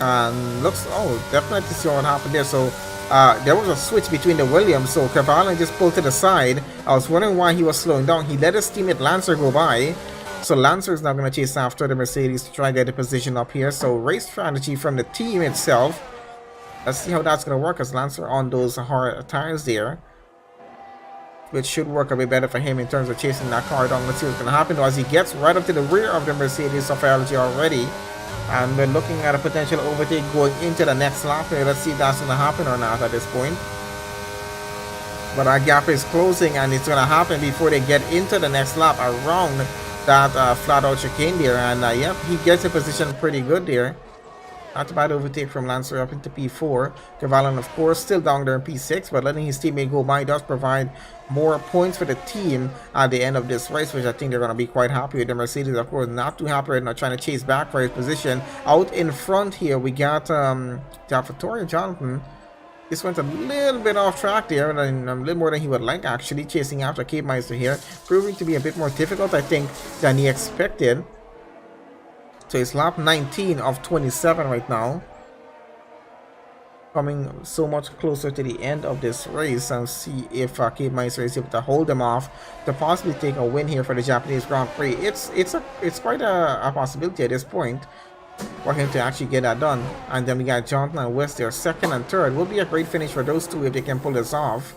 And looks, definitely see what happened there. So there was a switch between the Williams, so Cavalli just pulled to the side. I was wondering why he was slowing down. He let his teammate Lancer go by, so Lancer is now going to chase after the Mercedes to try and get the position up here. So race strategy from the team itself. Let's see how that's going to work, as Lancer on those hard tires there, which should work a bit better for him in terms of chasing that car down. Let's see what's going to happen though, as he gets right up to the rear of the Mercedes of LG already. And we're looking at a potential overtake going into the next lap here. Let's see if that's going to happen or not at this point. But our gap is closing, and it's going to happen before they get into the next lap around that flat out chicane there. And yep, he gets a position pretty good there. Not a bad overtake from Lancer up into P4. Cavalli, of course, still down there in P6, but letting his teammate go by does provide more points for the team at the end of this race, which I think they're going to be quite happy with. The Mercedes, of course, not too happy right now, trying to chase back for his position. Out in front here, we got Victoria Jonathan. This went a little bit off track there, and a little more than he would like, actually, chasing after Cape Meister here. Proving to be a bit more difficult, I think, than he expected. So it's lap 19 of 27 right now. Coming so much closer to the end of this race, and see if Cape Meister is able to hold them off to possibly take a win here for the Japanese Grand Prix. It's quite a possibility at this point for him to actually get that done. And then we got Jonathan and West there, second and third. Will be a great finish for those two if they can pull this off.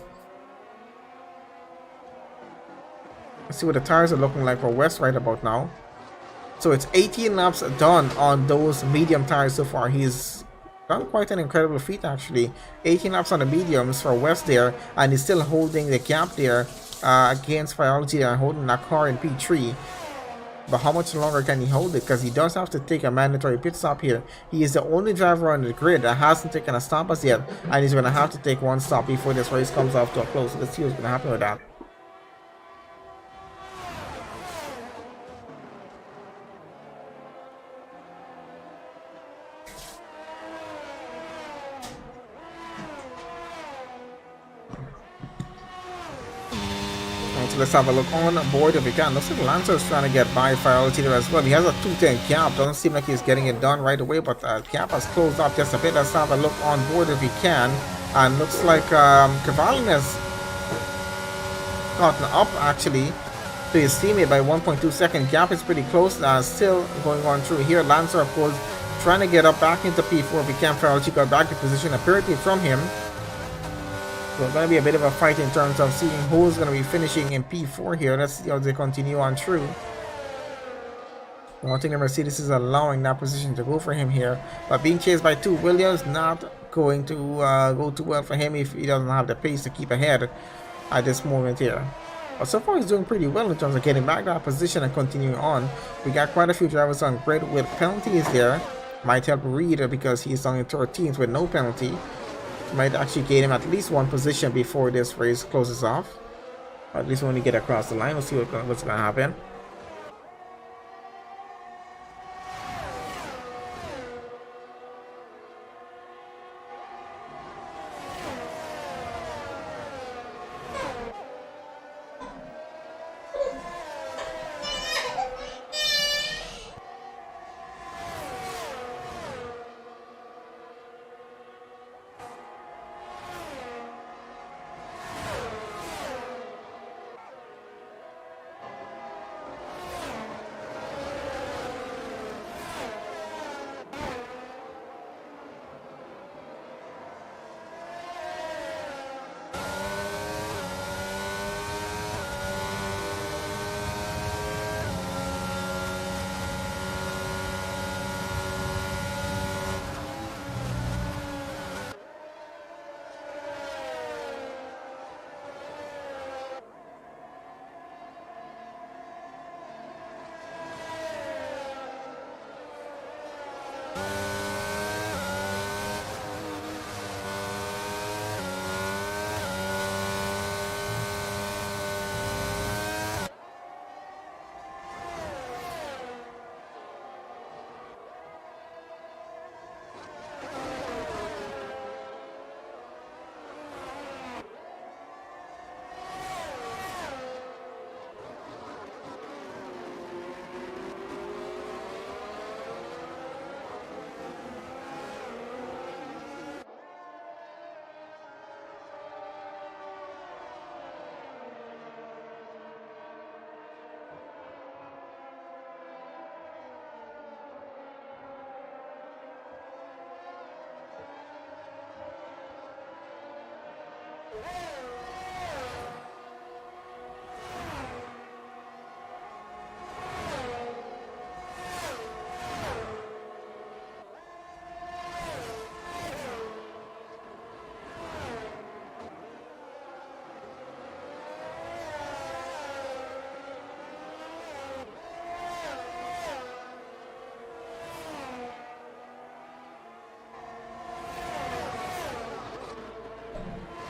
Let's see what the tires are looking like for West right about now. So it's 18 laps done on those medium tires so far. He's done quite an incredible feat, actually. 18 laps on the mediums for West there, and he's still holding the gap there against Biology and holding that car in P3. But how much longer can he hold it? Because he does have to take a mandatory pit stop here. He is the only driver on the grid that hasn't taken a stop as yet, and he's going to have to take one stop before this race comes off to a close. So let's see what's going to happen with that. So let's have a look on board if we can. Looks like Lancer is trying to get by Fireology there as well. He has a 210 gap. Doesn't seem like he's getting it done right away, but gap has closed up just a bit. Let's have a look on board if we can. And looks like Cavalli has gotten up actually to his teammate by 1.2 second. Gap is pretty close. Still going on through here. Lancer, of course, trying to get up back into P4 if we can. Fireology got back in position apparently from him. So it's going to be a bit of a fight in terms of seeing who's going to be finishing in P4 here. Let's see how they continue on through. I don't think the Mercedes is allowing that position to go for him here. But being chased by two Williams, not going to go too well for him if he doesn't have the pace to keep ahead at this moment here. But so far he's doing pretty well in terms of getting back that position and continuing on. We got quite a few drivers on grid with penalties there. Might help Reed because he's on 13th with no penalty. Might actually gain him at least one position before this race closes off. Or at least when we get across the line, we'll see what's going to happen.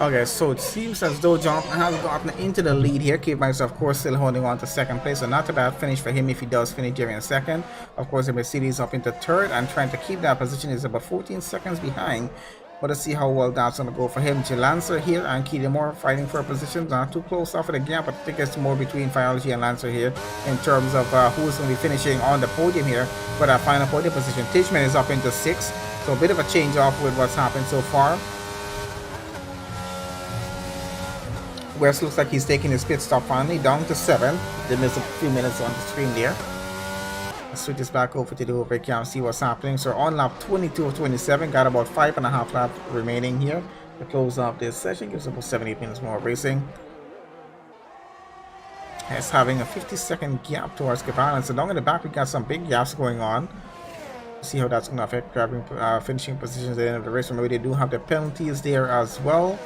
Okay, so it seems as though Jonathan has gotten into the lead here. Cape Meister, of course, still holding on to second place, so not a bad finish for him if he does finish during second. Of course, the Mercedes up into third and trying to keep that position is about 14 seconds behind. But let's see how well that's going to go for him. Lancer here and Keely Moore fighting for a position. Not too close off of the gap, but I think it's more between Biology and Lancer here in terms of who's going to be finishing on the podium here for that final podium position. Tishman is up into 6th, so a bit of a change off with what's happened so far. West looks like he's taking his pit stop finally, down to 7. They missed a few minutes on the screen there. Let's switch this back over to the overview and see what's happening. So on lap 22 of 27, got about 5.5 laps remaining here to close off this session. Gives about 70 minutes more of racing. It's having a 50-second gap towards Cavan. So down in the back, we got some big gaps going on. See how that's going to affect grabbing finishing positions at the end of the race. Maybe they do have the penalties there as well.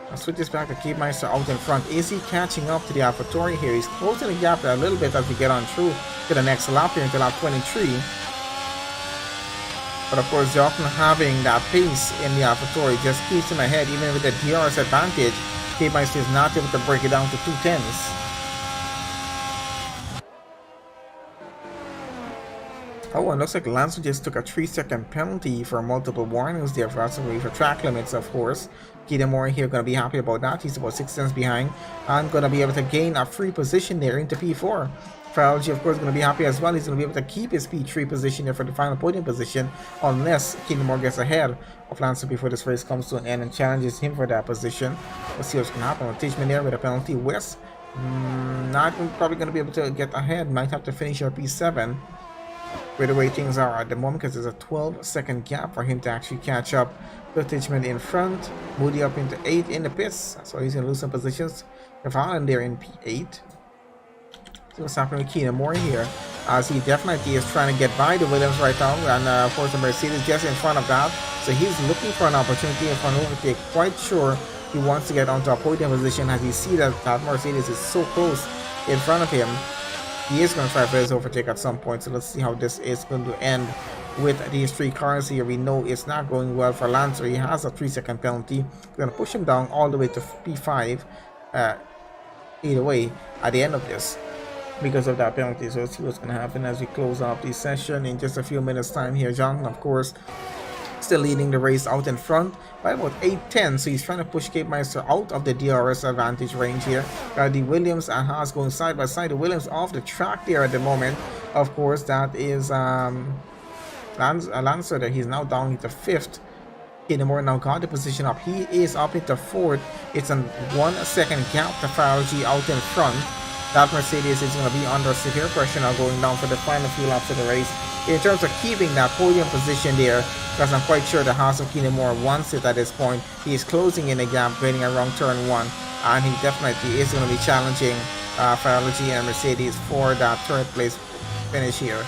I'll switch this back to Cape Meister out in front. Is he catching up to the AlphaTauri here? He's closing the gap a little bit as we get on through to the next lap here into lap 23. But of course, Jonathan having that pace in the AlphaTauri just keeps him ahead, even with the DRS advantage. Cape Meister is not able to break it down to 2/10. Oh, and looks like Lancer just took a 3-second penalty for multiple warnings there for track limits, of course. Keita Moore here going to be happy about that. He's about 6 tenths behind and going to be able to gain a free position there into P4. Biology, of course, going to be happy as well. He's going to be able to keep his P3 position there for the final podium position unless Keita Moore gets ahead of Lancer before this race comes to an end and challenges him for that position. Let's see what's going to happen. Tishman there with a penalty. West not probably going to be able to get ahead. Might have to finish your P7. Where the way things are at the moment, because there's a 12-second gap for him to actually catch up. Bill Tishman in front, Moody up into 8 in the pits, so he's going to lose some positions. Cavan there in P8. See what's happening with Keita Moore here, as he definitely is trying to get by the Williams right now, and of course the Mercedes just in front of that, so he's looking for an opportunity in front of overtake. Quite sure he wants to get onto a podium position as he sees that Mercedes is so close in front of him. He is going to try for his overtake at some point, so let's see how this is going to end with these 3 cars here. We know it's not going well for Lancer. He has a 3-second penalty. We're going to push him down all the way to P5 either way at the end of this because of that penalty. So let's see what's going to happen as we close off this session in just a few minutes time here. John, of course, still leading the race out in front by about 8-10, so he's trying to push Cape Meister out of the DRS advantage range here. The Williams and Haas going side by side. The Williams off the track there at the moment. Of course, that is Lancer there. He's now down into 5th. Keita Moore now got the position up. He is up into 4th. It's a 1-second gap to Farage out in front. That Mercedes is going to be under severe pressure now going down for the final few laps of the race. In terms of keeping that podium position there, because I'm quite sure the House of Keita Moore wants it at this point. He is closing in the gap, getting around turn 1, and he definitely is going to be challenging Farage and Mercedes for that 3rd place finish here,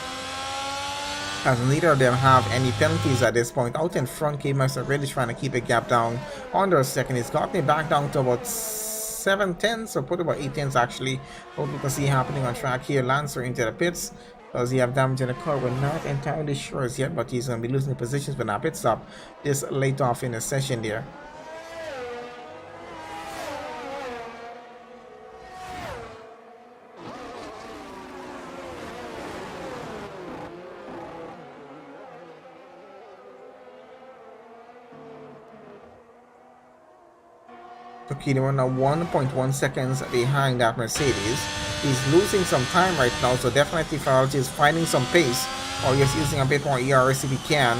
as neither of them have any penalties at this point. Out in front, Cape Meister really trying to keep the gap down under a second. He's gotten it back down to about 7 tenths, or put about 8 tenths actually. What we can see happening on track here. Lancer into the pits. Does he have damage in the car? We're not entirely sure as yet, but he's going to be losing positions with that pit stop this late off in the session there. So Keita Moore now 1.1 seconds behind that Mercedes. He's losing some time right now, so definitely Farage is finding some pace, or just using a bit more ERS if he can.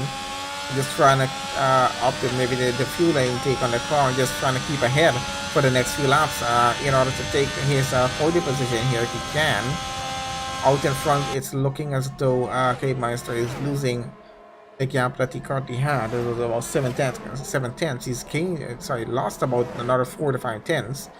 Just trying to up maybe the fuel intake on the car and just trying to keep ahead for the next few laps in order to take his podium position here if he can. Out in front, it's looking as though Cape Meister is losing the gap that he currently had. It was about 7 tenths. 7 tenths. He's gained, sorry, lost about another 4 to 5 tenths.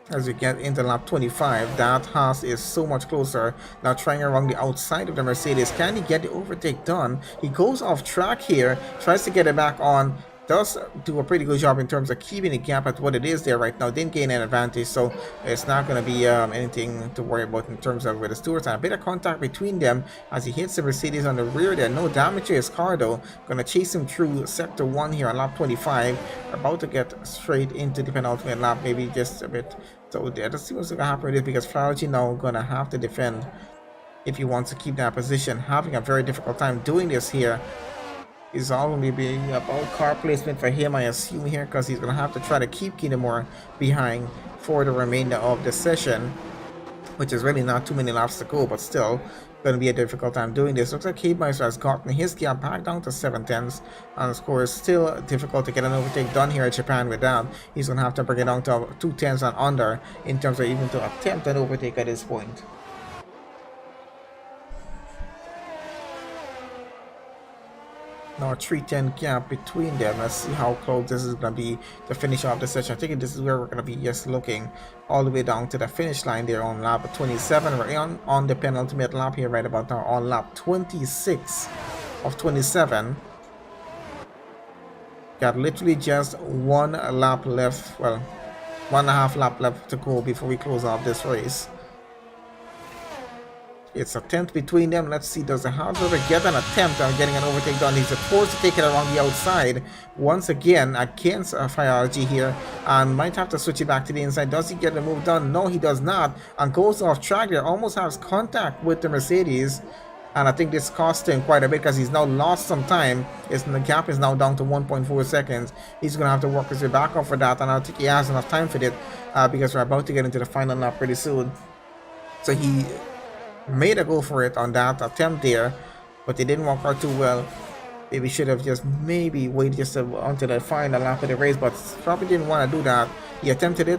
As we get into lap 25, that Haas is so much closer. Now trying around the outside of the Mercedes. Can he get the overtake done? He goes off track here, tries to get it back on. Does do a pretty good job in terms of keeping the gap at what it is there right now. Didn't gain an advantage, so it's not going to be anything to worry about in terms of with the stewards. And a bit of contact between them as he hits the Mercedes on the rear there. No damage to his car though. Going to chase him through sector 1 here on lap 25. About to get straight into the penultimate lap, maybe just a bit. So let's see what's going to happen with this, because Flaherty now going to have to defend if he wants to keep that position. Having a very difficult time doing this here. Is all going to be about car placement for him, I assume, here, because he's going to have to try to keep Keenemore behind for the remainder of the session, which is really not too many laps to go, but still going to be a difficult time doing this. Looks like Keenemore has gotten his gap back down to 7 tenths, and of course still difficult to get an overtake done here in Japan with that. He's going to have to bring it down to 2 tenths and under in terms of even to attempt an overtake at this point. Now a 3:10 gap between them. Let's see how close this is going to be to finish off the session. I think this is where we're going to be just looking all the way down to the finish line there on lap 27. We're on the penultimate lap here right about now on lap 26 of 27. Got literally just 1 lap left, well, 1.5 lap left to go before we close off this race. It's a tenth between them. Let's see, does the Householder get an attempt on getting an overtake done? He's forced to take it around the outside once again against Flaherty here, and might have to switch it back to the inside. Does he get the move done? No, he does not, and goes off track there. Almost has contact with the Mercedes, and I think this cost him quite a bit because he's now lost some time. The gap is now down to 1.4 seconds. He's going to have to work his way back up for that, and I don't think he has enough time for it because we're about to get into the final lap pretty soon. So he made a go for it on that attempt there, but it didn't work out too well. Maybe should have just maybe waited just until the final lap of the race, but probably didn't want to do that. He attempted it,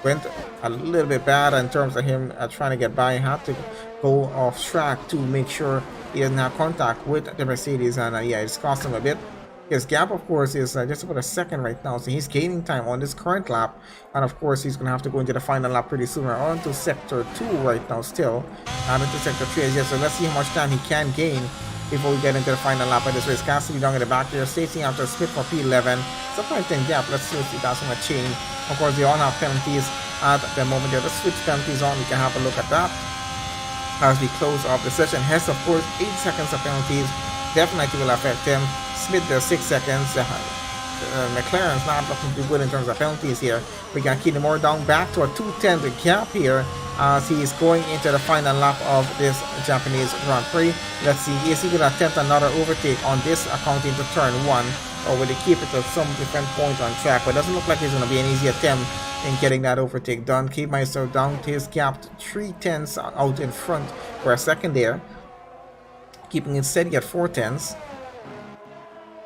went a little bit bad in terms of him trying to get by. He had to go off track to make sure he doesn't have contact with the Mercedes, and yeah, it's cost him a bit. His gap, of course, is just about a second right now, so he's gaining time on this current lap, and of course he's going to have to go into the final lap pretty soon. We're on to sector 2 right now still, and into sector 3 as yet, so let's see how much time he can gain before we get into the final lap of this race. Cassidy down in the back there, safety after a split for P11. It's a 5-10 gap. Let's see if that's going to change. Of course, they all have penalties at the moment. They're just switch penalties on. We can have a look at that as we close off the session. Hess, of course, 8 seconds of penalties definitely will affect him. Smith, the 6 seconds. McLaren's not looking too good in terms of penalties here. We got Keenemore down back to a 2:10 gap here as he is going into the final lap of this Japanese Grand Prix. Let's see, is he going to attempt another overtake on this account into turn 1, or will he keep it at some different point on track? But it doesn't look like it's going to be an easy attempt in getting that overtake done. K-Meister down to his gap 3/10 out in front for a second there, keeping it steady at 4/10.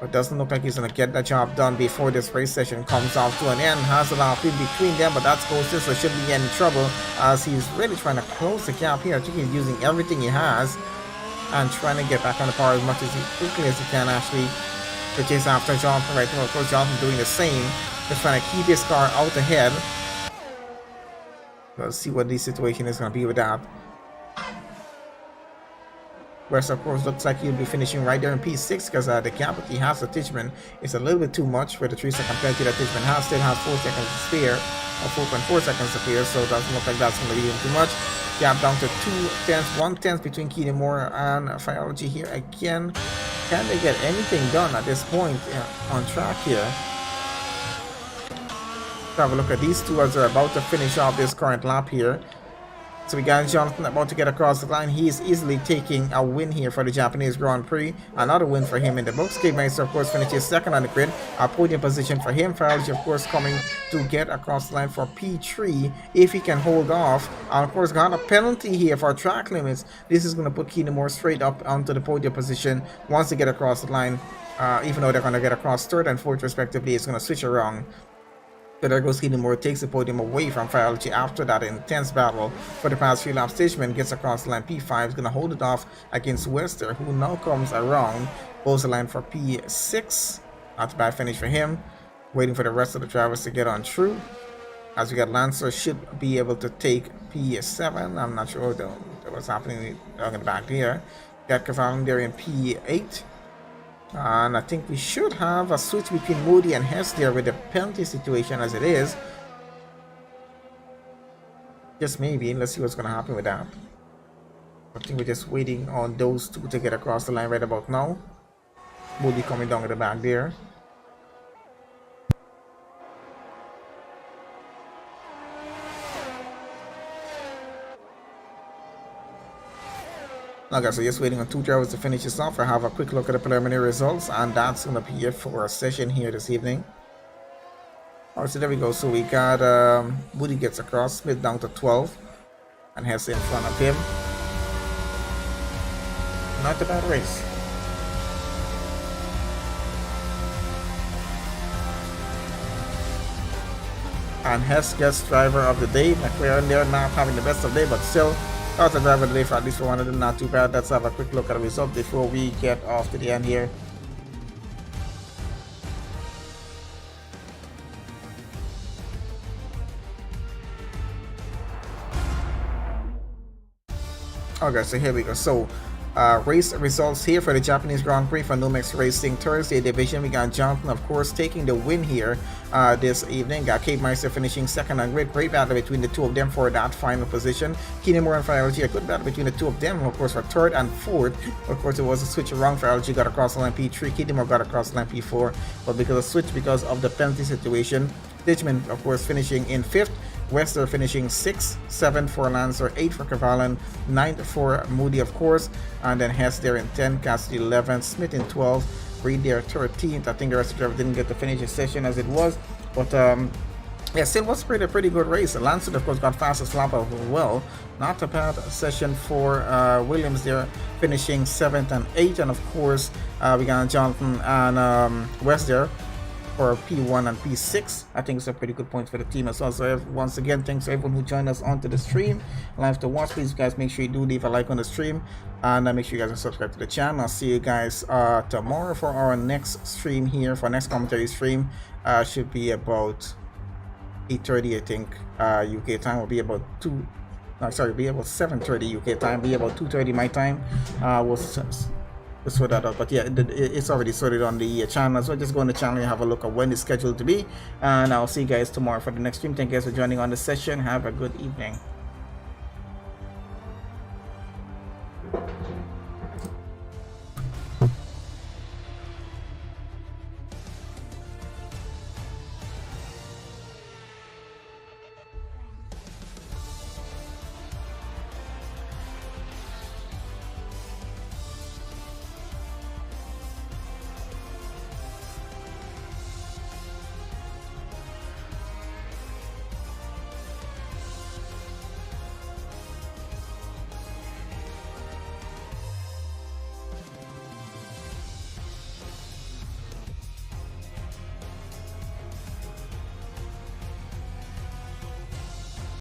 But doesn't look like he's going to get the job done before this race session comes off to an end. Has a lot in between them, but that's close, so shouldn't be any trouble as he's really trying to close the gap here. I think he's using everything he has and trying to get back on the power as much as quickly as he can actually to chase after Jonathan right now. Of course, Jonathan doing the same, just trying to keep his car out ahead. Let's see what the situation is going to be with that. Whereas, of course, looks like he'll be finishing right there in P6 because the gap that he has to Titchman is a little bit too much for the 3-second penalty that Titchman has. Still has 4 seconds to spare, or 4.4 seconds to spare, so it doesn't look like that's going to be too much. Gap down to 2/10, 1/10 between Keenemore and Flaherty here again. Can they get anything done at this point on track here? Let's have a look at these two as they're about to finish off this current lap here. So we got Jonathan about to get across the line. He is easily taking a win here for the Japanese Grand Prix. Another win for him in the books. K-Meister, of course, finishes second on the grid. A podium position for him. Flaherty, of course, coming to get across the line for P3 if he can hold off. And of course, got a penalty here for track limits. This is going to put Keenemore straight up onto the podium position once they get across the line. Even though they're going to get across third and fourth respectively, it's going to switch around. So there goes Moore, takes the podium away from Fireology after that intense battle for the past few laps. Stageman gets across the line. P5 is going to hold it off against Wester, who now comes around, pulls the line for P6. Not a bad finish for him. Waiting for the rest of the drivers to get on through. As we got Lancer should be able to take P7. I'm not sure what's happening in the back here. Got Cavalli there in P8. And I think we should have a switch between Moody and Hess there with the penalty situation as it is. Just maybe. Let's see what's going to happen with that. I think we're just waiting on those two to get across the line right about now. Moody coming down at the back there. Okay, so just waiting on two drivers to finish this off. I have a quick look at the preliminary results, and that's going to be it for our session here this evening. Alright, so there we go. So we got Moody gets across, Smith down to 12, and Hess in front of him. Not a bad race. And Hess gets driver of the day. McLaren there not having the best of the day, but still out of driver of the day for at least for one of them. Not too bad. Let's have a quick look at the result before we get off to the end here. Okay, so here we go. So race results here for the Japanese Grand Prix for NOMEX Racing Thursday division. We got Jonathan, of course, taking the win here this evening. Got Kate Meister finishing second. And great battle between the two of them for that final position. Keenan Moore and Fireology, a good battle between the two of them, of course, for third and fourth. Of course, it was a switch around. Fireology got across the line P3. Keenan Moore got across the line P4. But because of switch, because of the penalty situation, Ditchman, of course, finishing in fifth. Wester finishing 6th, 7th for Lancer, 8th for Cavallan, 9th for Moody, of course, and then Hess there in 10th, Cassidy 11th, Smith in 12th, Reed there 13th. I think the rest of the drivers didn't get to finish his session as it was, but yeah, still was a pretty good race. Lancer, of course, got fastest lap as well. Not a bad session for Williams there, finishing 7th and 8th, and of course we got Jonathan and West there for P1 and P6. I think it's a pretty good point for the team as well. So once again, thanks to everyone who joined us onto the stream. Live to watch, please guys, make sure you do leave a like on the stream, and make sure you guys are subscribed to the channel. I'll see you guys tomorrow for our next stream here, for our next commentary stream. Should be about 8:30, I think, UK time. Will be about 7:30 UK time, be about 2:30 my time. We'll sort that out, but yeah, it's already sorted on the channel, so just go on the channel and have a look at when it's scheduled to be, and I'll see you guys tomorrow for the next stream. Thank you guys for joining on the session. Have a good evening.